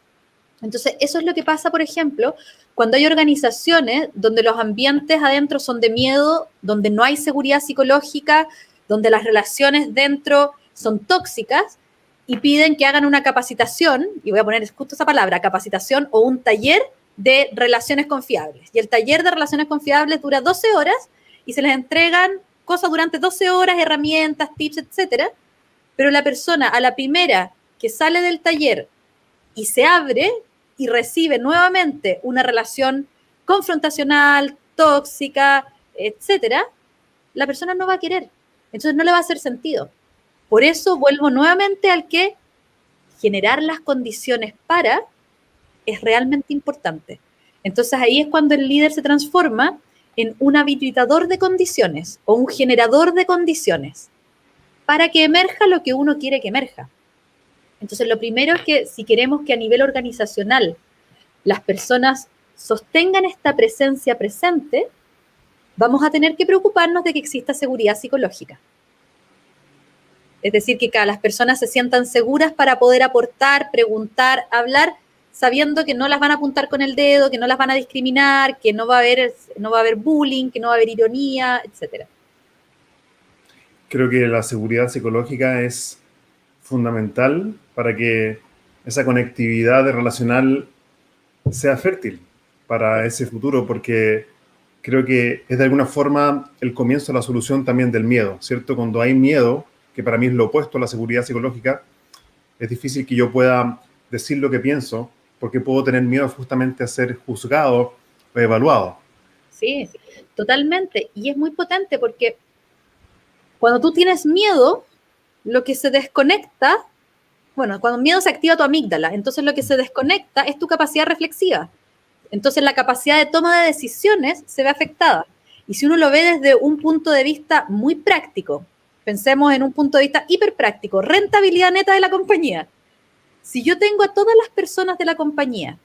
Entonces, eso es lo que pasa, por ejemplo, cuando hay organizaciones donde los ambientes adentro son de miedo, donde no hay seguridad psicológica, donde las relaciones dentro son tóxicas y piden que hagan una capacitación, y voy a poner justo esa palabra, capacitación o un taller de relaciones confiables. Y el taller de relaciones confiables dura 12 horas y se les entregan cosas durante 12 horas, herramientas, tips, etcétera. Pero la persona a la primera que sale del taller y se abre y recibe nuevamente una relación confrontacional, tóxica, etcétera, la persona no va a querer. Entonces no le va a hacer sentido. Por eso vuelvo nuevamente al que generar las condiciones para es realmente importante. Entonces ahí es cuando el líder se transforma en un habilitador de condiciones o un generador de condiciones para que emerja lo que uno quiere que emerja. Entonces lo primero es que si queremos que a nivel organizacional las personas sostengan esta presencia presente, vamos a tener que preocuparnos de que exista seguridad psicológica. Es decir, que las personas se sientan seguras para poder aportar, preguntar, hablar, sabiendo que no las van a apuntar con el dedo, que no las van a discriminar, que no va a haber bullying, que no va a haber ironía, etc. Creo que la seguridad psicológica es fundamental para que esa conectividad relacional sea fértil para ese futuro, porque creo que es de alguna forma el comienzo de la solución también del miedo, ¿cierto? Cuando hay miedo, que para mí es lo opuesto a la seguridad psicológica, es difícil que yo pueda decir lo que pienso, porque puedo tener miedo justamente a ser juzgado o evaluado. Sí, totalmente. Y es muy potente porque cuando tú tienes miedo, lo que se desconecta, bueno, cuando miedo se activa tu amígdala, entonces lo que se desconecta es tu capacidad reflexiva. Entonces la capacidad de toma de decisiones se ve afectada. Y si uno lo ve desde un punto de vista muy práctico, pensemos en un punto de vista hiperpráctico, rentabilidad neta de la compañía. Si yo tengo a todas las personas de la compañía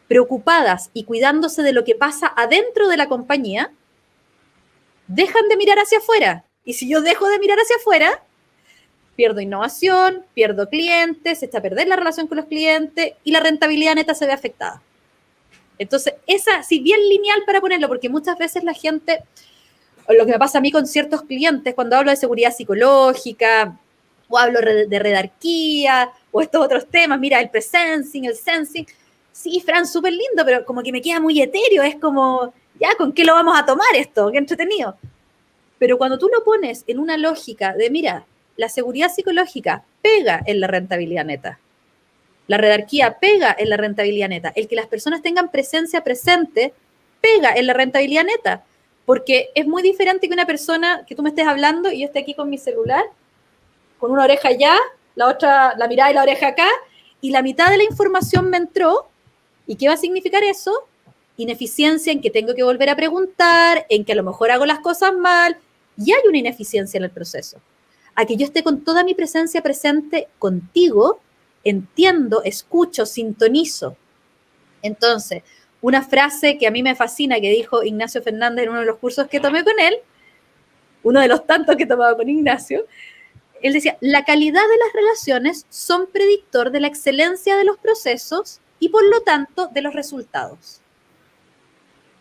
preocupadas y cuidándose de lo que pasa adentro de la compañía, dejan de mirar hacia afuera. Y si yo dejo de mirar hacia afuera, pierdo innovación, pierdo clientes, se echa a perder la relación con los clientes y la rentabilidad neta se ve afectada. Entonces, esa, si bien lineal para ponerlo, porque muchas veces la gente, o lo que me pasa a mí con ciertos clientes, cuando hablo de seguridad psicológica, o hablo de redarquía, o estos otros temas, mira, el presensing, el sensing, sí, Fran, súper lindo, pero como que me queda muy etéreo, es como, ya, ¿con qué lo vamos a tomar esto? Qué entretenido. Pero cuando tú lo pones en una lógica de, mira, la seguridad psicológica pega en la rentabilidad neta, la redarquía pega en la rentabilidad neta, el que las personas tengan presencia presente pega en la rentabilidad neta, porque es muy diferente que una persona, que tú me estés hablando y yo esté aquí con mi celular, con una oreja allá, la otra, la mirada y la oreja acá, y la mitad de la información me entró. ¿Y qué va a significar eso? Ineficiencia en que tengo que volver a preguntar, en que a lo mejor hago las cosas mal, y hay una ineficiencia en el proceso. A que yo esté con toda mi presencia presente contigo, entiendo, escucho, sintonizo. Entonces, una frase que a mí me fascina que dijo Ignacio Fernández en uno de los cursos que tomé con él, uno de los tantos que he tomado con Ignacio, él decía, la calidad de las relaciones son predictor de la excelencia de los procesos y por lo tanto de los resultados.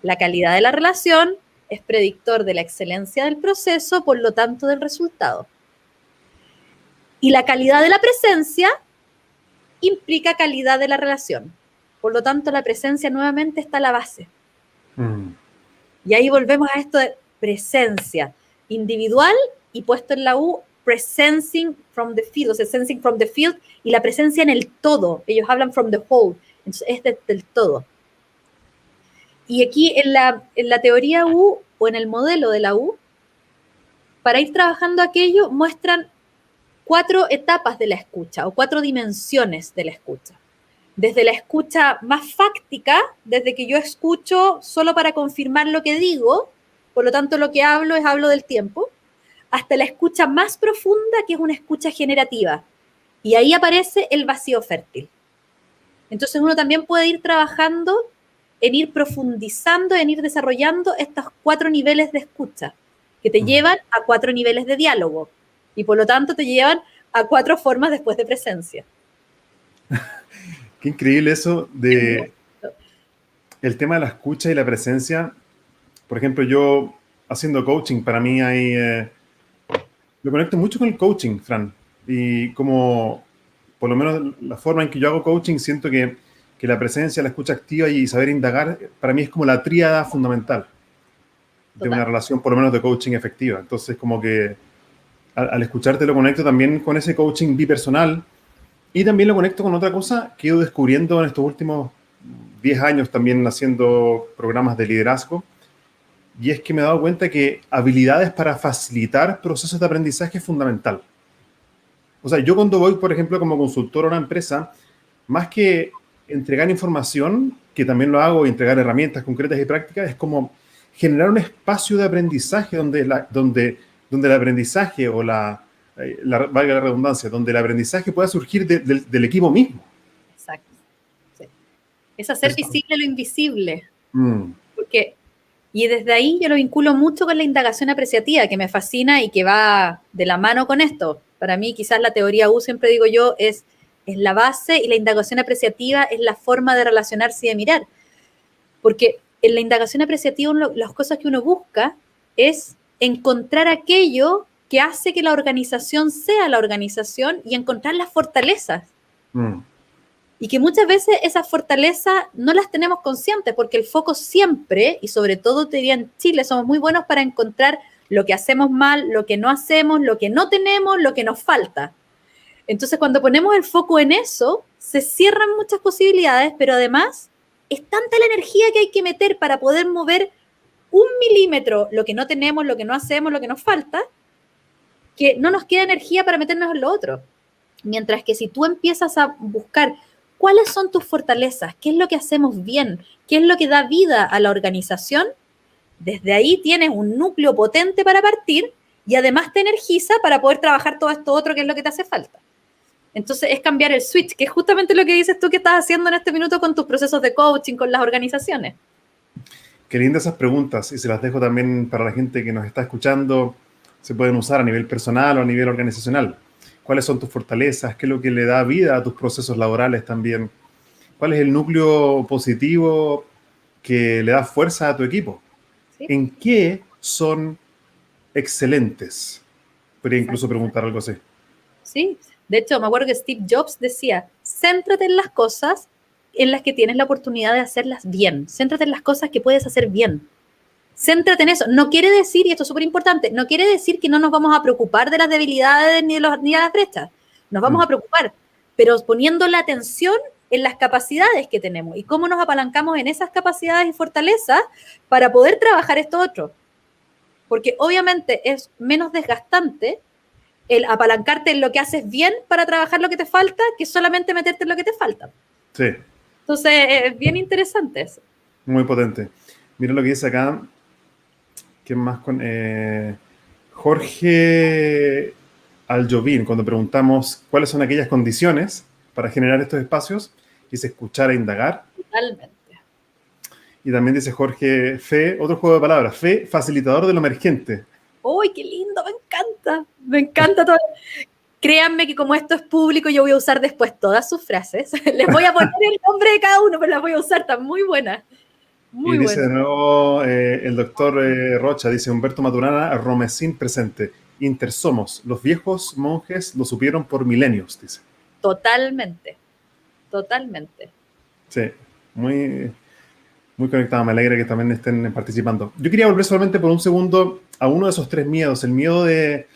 La calidad de la relación es predictor de la excelencia del proceso, por lo tanto del resultado. Y la calidad de la presencia implica calidad de la relación. Por lo tanto, la presencia nuevamente está a la base. Y ahí volvemos a esto de presencia individual y puesto en la U, presencing from the field, o sea, sensing from the field, y la presencia en el todo. Ellos hablan from the whole, entonces es del todo. Y aquí en la teoría U, o en el modelo de la U, para ir trabajando aquello, muestran 4 etapas de la escucha, o 4 dimensiones de la escucha. Desde la escucha más fáctica, desde que yo escucho solo para confirmar lo que digo, por lo tanto lo que hablo del tiempo, hasta la escucha más profunda, que es una escucha generativa. Y ahí aparece el vacío fértil. Entonces uno también puede ir trabajando en ir profundizando, en ir desarrollando estos 4 niveles de escucha, que te llevan a 4 niveles de diálogo, y por lo tanto te llevan a 4 formas después de presencia. Qué increíble eso de el tema de la escucha y la presencia. Por ejemplo, yo haciendo coaching, para mí hay... lo conecto mucho con el coaching, Fran. Y como, por lo menos la forma en que yo hago coaching, siento que la presencia, la escucha activa y saber indagar, para mí es como la tríada fundamental de una relación, por lo menos de coaching efectiva. Entonces, como que al escucharte lo conecto también con ese coaching bipersonal. Y también lo conecto con otra cosa que he ido descubriendo en estos últimos 10 años también haciendo programas de liderazgo. Y es que me he dado cuenta que habilidades para facilitar procesos de aprendizaje es fundamental. O sea, yo cuando voy, por ejemplo, como consultor a una empresa, más que entregar información, que también lo hago, y entregar herramientas concretas y prácticas, es como generar un espacio de aprendizaje donde el aprendizaje o valga la redundancia, donde el aprendizaje pueda surgir del equipo mismo. Exacto. Sí. Es hacer visible lo invisible. Porque, y desde ahí yo lo vinculo mucho con la indagación apreciativa, que me fascina y que va de la mano con esto. Para mí, quizás la teoría U, siempre digo yo, es la base, y la indagación apreciativa es la forma de relacionarse y de mirar. Porque en la indagación apreciativa, las cosas que uno busca es encontrar aquello que hace que la organización sea la organización y encontrar las fortalezas. Y que muchas veces esas fortalezas no las tenemos conscientes, porque el foco siempre, y sobre todo te diría en Chile, somos muy buenos para encontrar lo que hacemos mal, lo que no hacemos, lo que no tenemos, lo que nos falta. Entonces, cuando ponemos el foco en eso, se cierran muchas posibilidades, pero además es tanta la energía que hay que meter para poder mover 1 milímetro lo que no tenemos, lo que no hacemos, lo que nos falta, que no nos queda energía para meternos en lo otro. Mientras que si tú empiezas a buscar cuáles son tus fortalezas, qué es lo que hacemos bien, qué es lo que da vida a la organización, desde ahí tienes un núcleo potente para partir y además te energiza para poder trabajar todo esto otro que es lo que te hace falta. Entonces es cambiar el switch, que es justamente lo que dices tú que estás haciendo en este minuto con tus procesos de coaching, con las organizaciones. Qué lindas esas preguntas, y se las dejo también para la gente que nos está escuchando. Se pueden usar a nivel personal o a nivel organizacional. ¿Cuáles son tus fortalezas? ¿Qué es lo que le da vida a tus procesos laborales también? ¿Cuál es el núcleo positivo que le da fuerza a tu equipo? ¿Sí? ¿En qué son excelentes? Podría incluso preguntar algo así. Sí, de hecho me acuerdo que Steve Jobs decía, céntrate en las cosas en las que tienes la oportunidad de hacerlas bien. Céntrate en las cosas que puedes hacer bien. Céntrate en eso. No quiere decir, y esto es súper importante, no quiere decir que no nos vamos a preocupar de las debilidades ni de las brechas. Nos vamos a preocupar, pero poniendo la atención en las capacidades que tenemos y cómo nos apalancamos en esas capacidades y fortalezas para poder trabajar esto otro. Porque obviamente es menos desgastante el apalancarte en lo que haces bien para trabajar lo que te falta que solamente meterte en lo que te falta. Sí. Entonces, es bien interesante eso. Muy potente. Mira lo que dice acá. ¿Quién más? Jorge Aljovín, cuando preguntamos cuáles son aquellas condiciones para generar estos espacios, dice escuchar e indagar. Totalmente. Y también dice Jorge, fe, otro juego de palabras, fe, facilitador de lo emergente. ¡Uy, qué lindo! Me encanta. Me encanta todo. Créanme que como esto es público, yo voy a usar después todas sus frases. Les voy a poner el nombre de cada uno, pero las voy a usar, están muy buenas. Muy y dice de nuevo el doctor Rocha, dice Humberto Maturana, Romesín presente. Intersomos, los viejos monjes lo supieron por milenios, dice. Totalmente. totalmente. Sí, muy, muy conectado. Me alegra que también estén participando. Yo quería volver solamente por un segundo a uno de esos tres miedos, el miedo de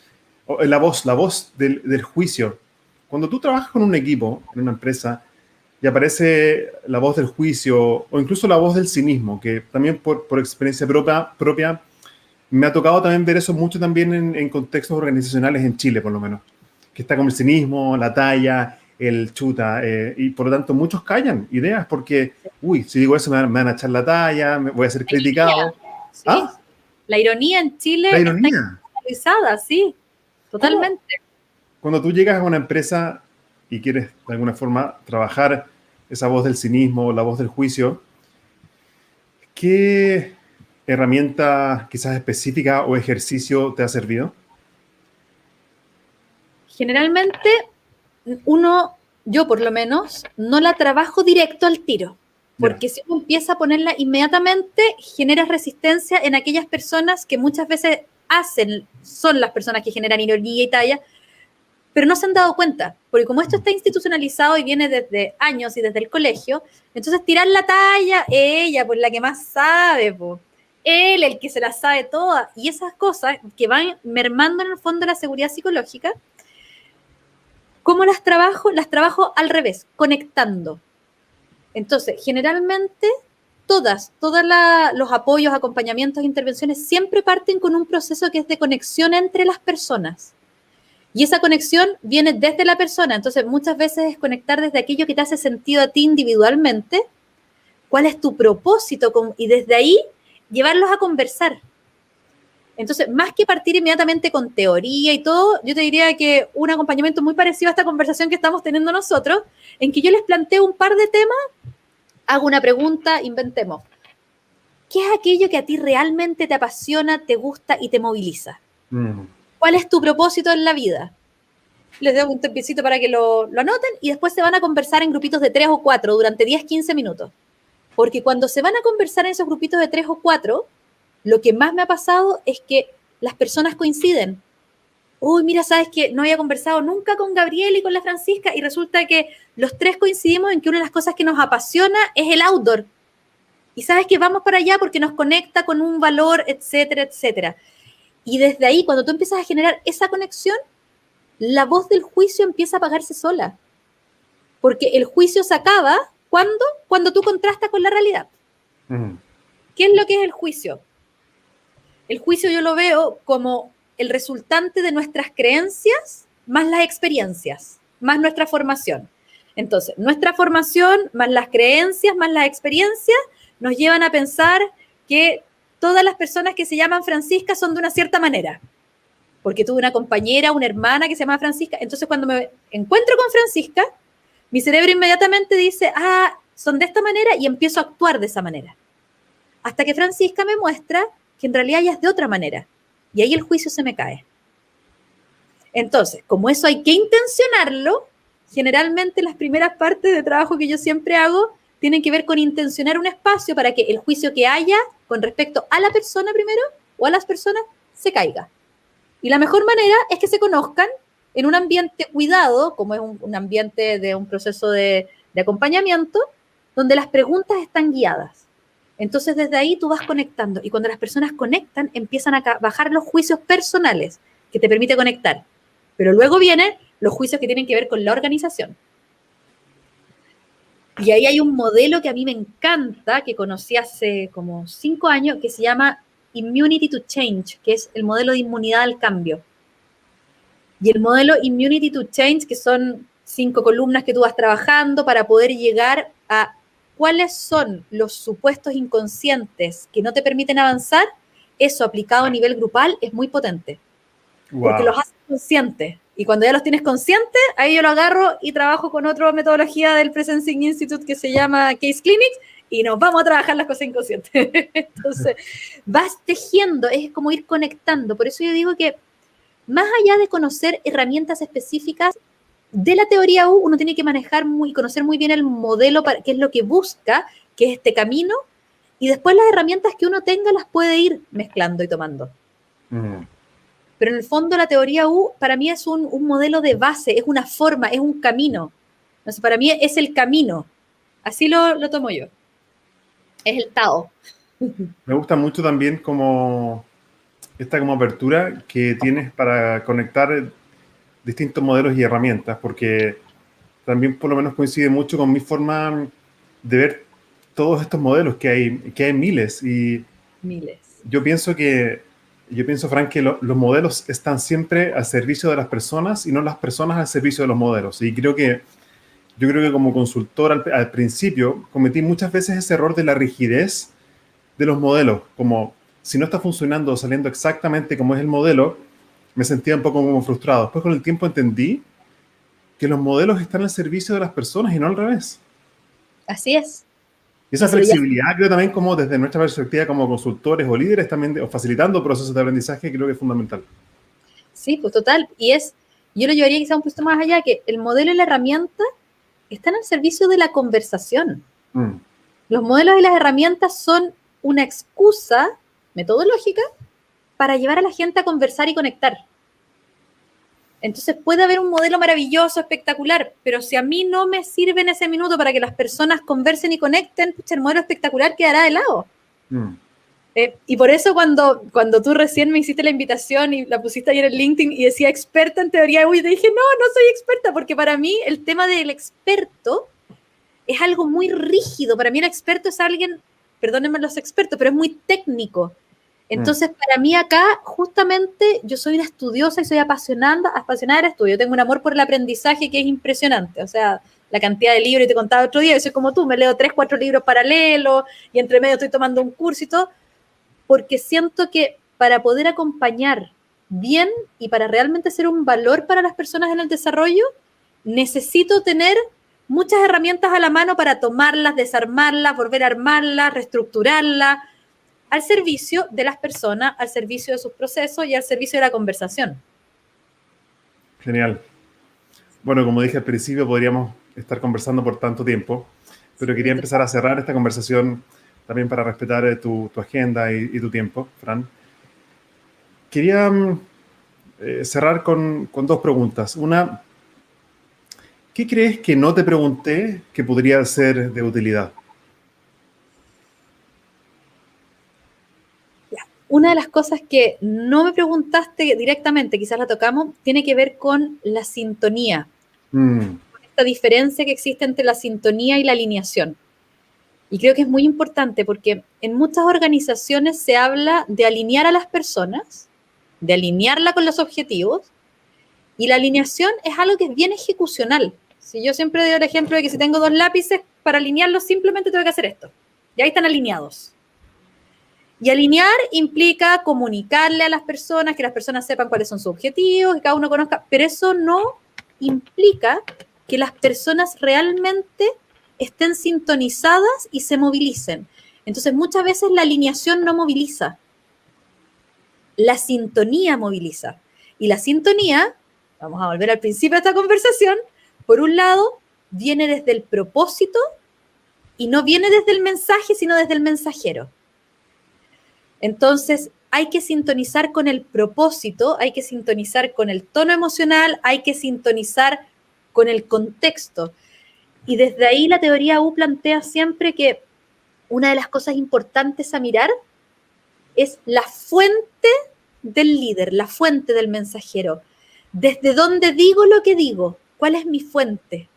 la voz del juicio. Cuando tú trabajas con un equipo, en una empresa, y aparece la voz del juicio o incluso la voz del cinismo, que también por experiencia propia me ha tocado también ver eso mucho también en contextos organizacionales en Chile, por lo menos, que está como el cinismo, la talla, el chuta, y por lo tanto muchos callan ideas porque, uy, si digo eso me van a echar la talla, me voy a ser criticado. Sí, ¿Ah? la ironía en La Chile está ironía. institucionalizada, sí, ¿Cómo? totalmente. Cuando tú llegas a una empresa y quieres de alguna forma trabajar esa voz del cinismo, la voz del juicio, ¿qué herramienta quizás específica o ejercicio te ha servido? Generalmente yo por lo menos, no la trabajo directo al tiro, Ya. porque si uno empieza a ponerla inmediatamente, genera resistencia en aquellas personas que muchas veces son las personas que generan ironía y talla, pero no se han dado cuenta, porque como esto está institucionalizado y viene desde años y desde el colegio, entonces tirar la talla, ella, pues la que más sabe, pues, él, el que se la sabe toda, y esas cosas que van mermando en el fondo la seguridad psicológica. ¿Cómo las trabajo? Las trabajo al revés, conectando. Entonces, generalmente, todos los apoyos, acompañamientos, intervenciones siempre parten con un proceso que es de conexión entre las personas. Y esa conexión viene desde la persona. Entonces, muchas veces es conectar desde aquello que te hace sentido a ti individualmente, cuál es tu propósito, y desde ahí llevarlos a conversar. Entonces, más que partir inmediatamente con teoría y todo, yo te diría que un acompañamiento muy parecido a esta conversación que estamos teniendo nosotros, en que yo les planteo un par de temas, hago una pregunta, inventemos. ¿Qué es aquello que a ti realmente te apasiona, te gusta y te moviliza? ¿Cuál es tu propósito en la vida? Les doy un tiempecito para que lo anoten y después se van a conversar en grupitos de 3 o 4 durante 10, 15 minutos. Porque cuando se van a conversar en esos grupitos de 3 o 4, lo que más me ha pasado es que las personas coinciden. Uy, mira, sabes que no había conversado nunca con Gabriel y con la Francisca y resulta que los tres coincidimos en que una de las cosas que nos apasiona es el outdoor. Y sabes que vamos para allá porque nos conecta con un valor, etcétera, etcétera. Y desde ahí, cuando tú empiezas a generar esa conexión, la voz del juicio empieza a apagarse sola. Porque el juicio se acaba, ¿cuándo? Cuando tú contrastas con la realidad. ¿Qué es lo que es el juicio? El juicio yo lo veo como el resultante de nuestras creencias más las experiencias, más nuestra formación. Entonces, nuestra formación más las creencias más las experiencias nos llevan a pensar que todas las personas que se llaman Francisca son de una cierta manera. Porque tuve una compañera, una hermana que se llama Francisca. Entonces, cuando me encuentro con Francisca, mi cerebro inmediatamente dice, son de esta manera y empiezo a actuar de esa manera. Hasta que Francisca me muestra que en realidad ya es de otra manera. Y ahí el juicio se me cae. Entonces, como eso hay que intencionarlo, generalmente las primeras partes de trabajo que yo siempre hago tienen que ver con intencionar un espacio para que el juicio que haya con respecto a la persona primero o a las personas se caiga. Y la mejor manera es que se conozcan en un ambiente cuidado, como es un ambiente de un proceso de acompañamiento, donde las preguntas están guiadas. Entonces, desde ahí tú vas conectando. Y cuando las personas conectan, empiezan a bajar los juicios personales que te permite conectar. Pero luego vienen los juicios que tienen que ver con la organización. Y ahí hay un modelo que a mí me encanta, que conocí hace como 5 años, que se llama Immunity to Change, que es el modelo de inmunidad al cambio. Y el modelo Immunity to Change, que son 5 columnas que tú vas trabajando para poder llegar a cuáles son los supuestos inconscientes que no te permiten avanzar, eso aplicado a nivel grupal es muy potente. Wow. Porque los haces conscientes. Y cuando ya los tienes conscientes, ahí yo lo agarro y trabajo con otra metodología del Presencing Institute que se llama Case Clinics y nos vamos a trabajar las cosas inconscientes. Entonces, vas tejiendo, es como ir conectando. Por eso yo digo que más allá de conocer herramientas específicas de la teoría U, uno tiene que conocer muy bien el modelo, qué es lo que busca, que es este camino, y después las herramientas que uno tenga las puede ir mezclando y tomando. Pero en el fondo la teoría U para mí es un modelo de base, es una forma, es un camino. Entonces, para mí es el camino. Así lo tomo yo. Es el Tao. Me gusta mucho también como esta como apertura que tienes para conectar distintos modelos y herramientas, porque también por lo menos coincide mucho con mi forma de ver todos estos modelos que hay miles. Y Miles. yo pienso, Fran, que los modelos están siempre al servicio de las personas y no las personas al servicio de los modelos. Y yo creo que como consultor al principio cometí muchas veces ese error de la rigidez de los modelos, como si no está funcionando o saliendo exactamente como es el modelo, me sentía un poco como frustrado. Después con el tiempo entendí que los modelos están al servicio de las personas y no al revés. Así es. Y esa flexibilidad creo también como desde nuestra perspectiva como consultores o líderes también, o facilitando procesos de aprendizaje, creo que es fundamental. Sí, pues total. Yo lo llevaría quizá un poquito más allá, que el modelo y la herramienta están al servicio de la conversación. Los modelos y las herramientas son una excusa metodológica para llevar a la gente a conversar y conectar. Entonces puede haber un modelo maravilloso, espectacular, pero si a mí no me sirve en ese minuto para que las personas conversen y conecten, pucha, el modelo espectacular quedará de lado. Y por eso cuando tú recién me hiciste la invitación y la pusiste ahí en el LinkedIn y decía experta en teoría, yo te dije, no soy experta, porque para mí el tema del experto es algo muy rígido. Para mí el experto es alguien, perdónenme los expertos, pero es muy técnico. Entonces, para mí acá, justamente, yo soy una estudiosa y soy apasionada del estudio. Yo tengo un amor por el aprendizaje que es impresionante. O sea, la cantidad de libros, y te contaba otro día, yo soy como tú, me leo 3, 4 libros paralelos y entre medio estoy tomando un curso y todo, porque siento que para poder acompañar bien y para realmente ser un valor para las personas en el desarrollo, necesito tener muchas herramientas a la mano para tomarlas, desarmarlas, volver a armarlas, reestructurarlas, al servicio de las personas, al servicio de sus procesos y al servicio de la conversación. Genial. Bueno, como dije al principio, podríamos estar conversando por tanto tiempo, pero quería empezar a cerrar esta conversación también para respetar tu agenda y tu tiempo, Fran. Quería cerrar con 2 preguntas. Una, ¿qué crees que no te pregunté que podría ser de utilidad? Una de las cosas que no me preguntaste directamente, quizás la tocamos, tiene que ver con la sintonía. Esta diferencia que existe entre la sintonía y la alineación. Y creo que es muy importante porque en muchas organizaciones se habla de alinear a las personas, de alinearla con los objetivos, y la alineación es algo que es bien ejecucional. Si yo siempre doy el ejemplo de que si tengo 2 lápices, para alinearlos simplemente tengo que hacer esto. Y ahí están alineados. Y alinear implica comunicarle a las personas, que las personas sepan cuáles son sus objetivos, que cada uno conozca, pero eso no implica que las personas realmente estén sintonizadas y se movilicen. Entonces, muchas veces la alineación no moviliza. La sintonía moviliza. Y la sintonía, vamos a volver al principio de esta conversación, por un lado, viene desde el propósito y no viene desde el mensaje, sino desde el mensajero. Entonces, hay que sintonizar con el propósito, hay que sintonizar con el tono emocional, hay que sintonizar con el contexto. Y desde ahí la teoría U plantea siempre que una de las cosas importantes a mirar es la fuente del líder, la fuente del mensajero. ¿Desde dónde digo lo que digo? ¿Cuál es mi fuente?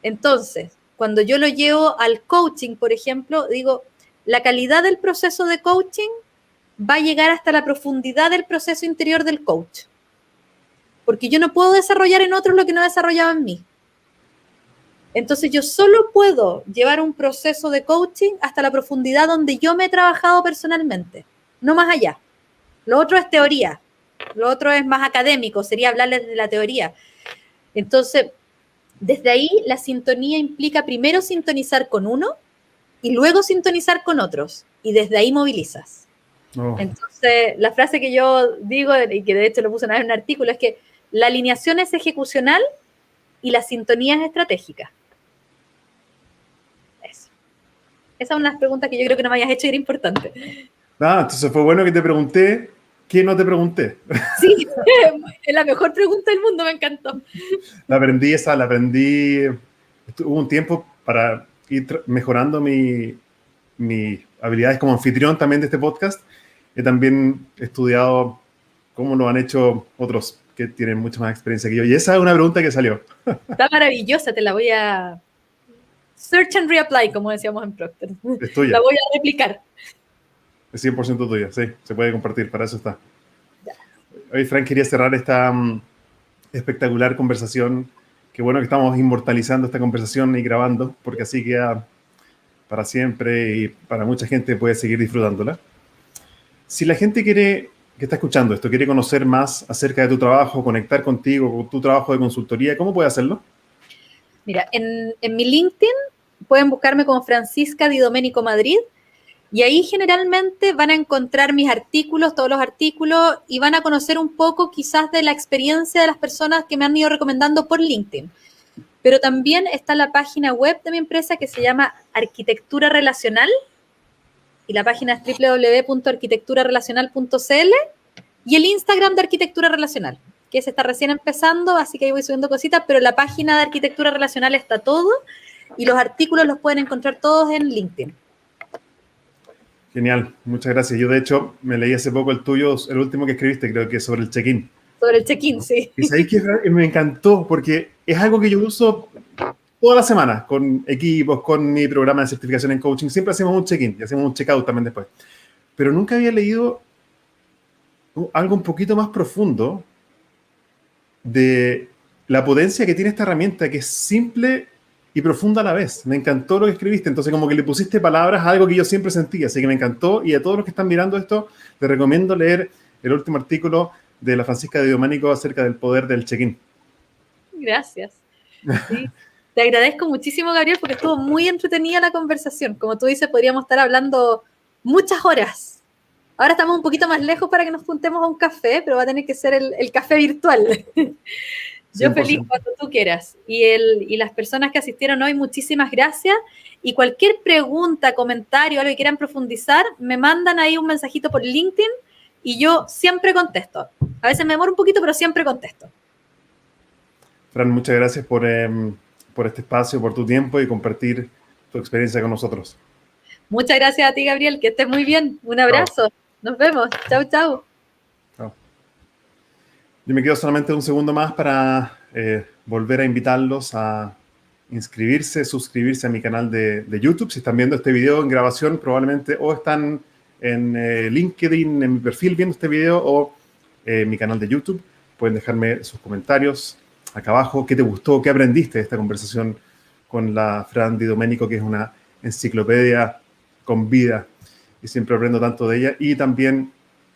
Entonces, cuando yo lo llevo al coaching, por ejemplo, digo, la calidad del proceso de coaching va a llegar hasta la profundidad del proceso interior del coach. Porque yo no puedo desarrollar en otros lo que no he desarrollado en mí. Entonces yo solo puedo llevar un proceso de coaching hasta la profundidad donde yo me he trabajado personalmente, no más allá. Lo otro es teoría, lo otro es más académico, sería hablarles de la teoría. Entonces, desde ahí la sintonía implica primero sintonizar con uno y luego sintonizar con otros, y desde ahí movilizas. Entonces, la frase que yo digo, y que de hecho lo puse en un artículo, es que la alineación es ejecucional y la sintonía es estratégica. Eso. Esa es una de las preguntas que yo creo que no me hayas hecho y era importante. Entonces fue bueno que te pregunté, ¿Qué no te pregunté? Sí, es la mejor pregunta del mundo, me encantó. La aprendí. Hubo un tiempo para ir mejorando mis habilidades como anfitrión también de este podcast. He también estudiado cómo lo han hecho otros que tienen mucha más experiencia que yo. Y esa es una pregunta que salió. Está maravillosa, te la voy a search and reapply, como decíamos en Procter. Es tuya. La voy a replicar. Es 100% tuya, sí. Se puede compartir, para eso está. Hoy, Fran, quería cerrar esta espectacular conversación. Qué bueno que estamos inmortalizando esta conversación y grabando, porque así queda para siempre y para mucha gente puede seguir disfrutándola. Si la gente que está escuchando esto, quiere conocer más acerca de tu trabajo, conectar contigo, con tu trabajo de consultoría, ¿cómo puede hacerlo? Mira, en mi LinkedIn pueden buscarme como Francisca Di Domenico Madrid y ahí generalmente van a encontrar mis artículos, todos los artículos, y van a conocer un poco quizás de la experiencia de las personas que me han ido recomendando por LinkedIn. Pero también está la página web de mi empresa que se llama Arquitectura Relacional y la página es www.arquitecturarelacional.cl y el Instagram de Arquitectura Relacional, que se está recién empezando, así que ahí voy subiendo cositas, pero la página de Arquitectura Relacional está todo y los artículos los pueden encontrar todos en LinkedIn. Genial, muchas gracias. Yo, de hecho, me leí hace poco el tuyo, el último que escribiste, creo que es sobre el check-in. Sobre el check-in, sí. Y sabéis que me encantó, porque es algo que yo uso toda la semana, con equipos, con mi programa de certificación en coaching. Siempre hacemos un check-in y hacemos un check-out también después. Pero nunca había leído algo un poquito más profundo de la potencia que tiene esta herramienta, que es simple y profunda a la vez. Me encantó lo que escribiste, entonces como que le pusiste palabras a algo que yo siempre sentía, así que me encantó, y a todos los que están mirando esto, les recomiendo leer el último artículo de la Francisca Di Domenico acerca del poder del check-in. Gracias. Sí. Te agradezco muchísimo, Gabriel, porque estuvo muy entretenida la conversación. Como tú dices, podríamos estar hablando muchas horas. Ahora estamos un poquito más lejos para que nos juntemos a un café, pero va a tener que ser el café virtual. Yo 100%. feliz cuando tú quieras. Y las personas que asistieron hoy, muchísimas gracias. Y cualquier pregunta, comentario, algo que quieran profundizar, me mandan ahí un mensajito por LinkedIn y yo siempre contesto. A veces me demoro un poquito, pero siempre contesto. Fran, muchas gracias por este espacio, por tu tiempo y compartir tu experiencia con nosotros. Muchas gracias a ti, Gabriel. Que estés muy bien. Un abrazo. Nos vemos. Chau, chau. Yo me quedo solamente un segundo más para volver a invitarlos a suscribirse a mi canal de YouTube. Si están viendo este video en grabación, probablemente o están en LinkedIn, en mi perfil viendo este video, o en mi canal de YouTube. Pueden dejarme sus comentarios acá abajo. ¿Qué te gustó? ¿Qué aprendiste de esta conversación con la Fran Di Domenico, que es una enciclopedia con vida? Y siempre aprendo tanto de ella. Y también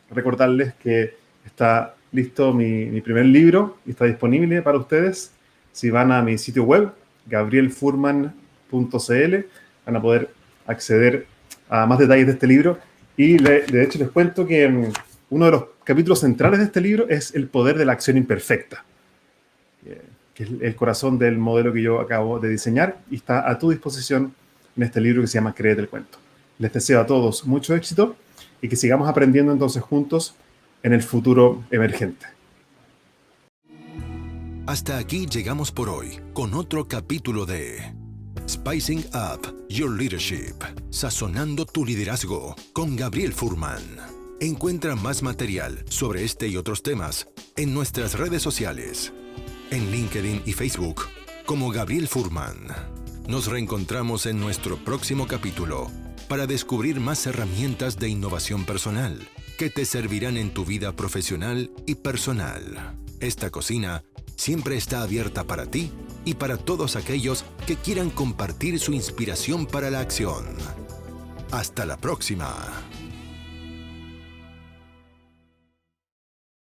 recordarles que está listo mi primer libro y está disponible para ustedes. Si van a mi sitio web, gabrielfurman.cl, van a poder acceder a más detalles de este libro. Y de hecho les cuento que uno de los capítulos centrales de este libro es el poder de la acción imperfecta, que es el corazón del modelo que yo acabo de diseñar y está a tu disposición en este libro que se llama Créete el Cuento. Les deseo a todos mucho éxito y que sigamos aprendiendo entonces juntos en el futuro emergente. Hasta aquí llegamos por hoy con otro capítulo de Spicing Up Your Leadership, sazonando tu liderazgo con Gabriel Furman. Encuentra más material sobre este y otros temas en nuestras redes sociales, en LinkedIn y Facebook como Gabriel Furman. Nos reencontramos en nuestro próximo capítulo para descubrir más herramientas de innovación personal que te servirán en tu vida profesional y personal. Esta cocina siempre está abierta para ti y para todos aquellos que quieran compartir su inspiración para la acción. Hasta la próxima.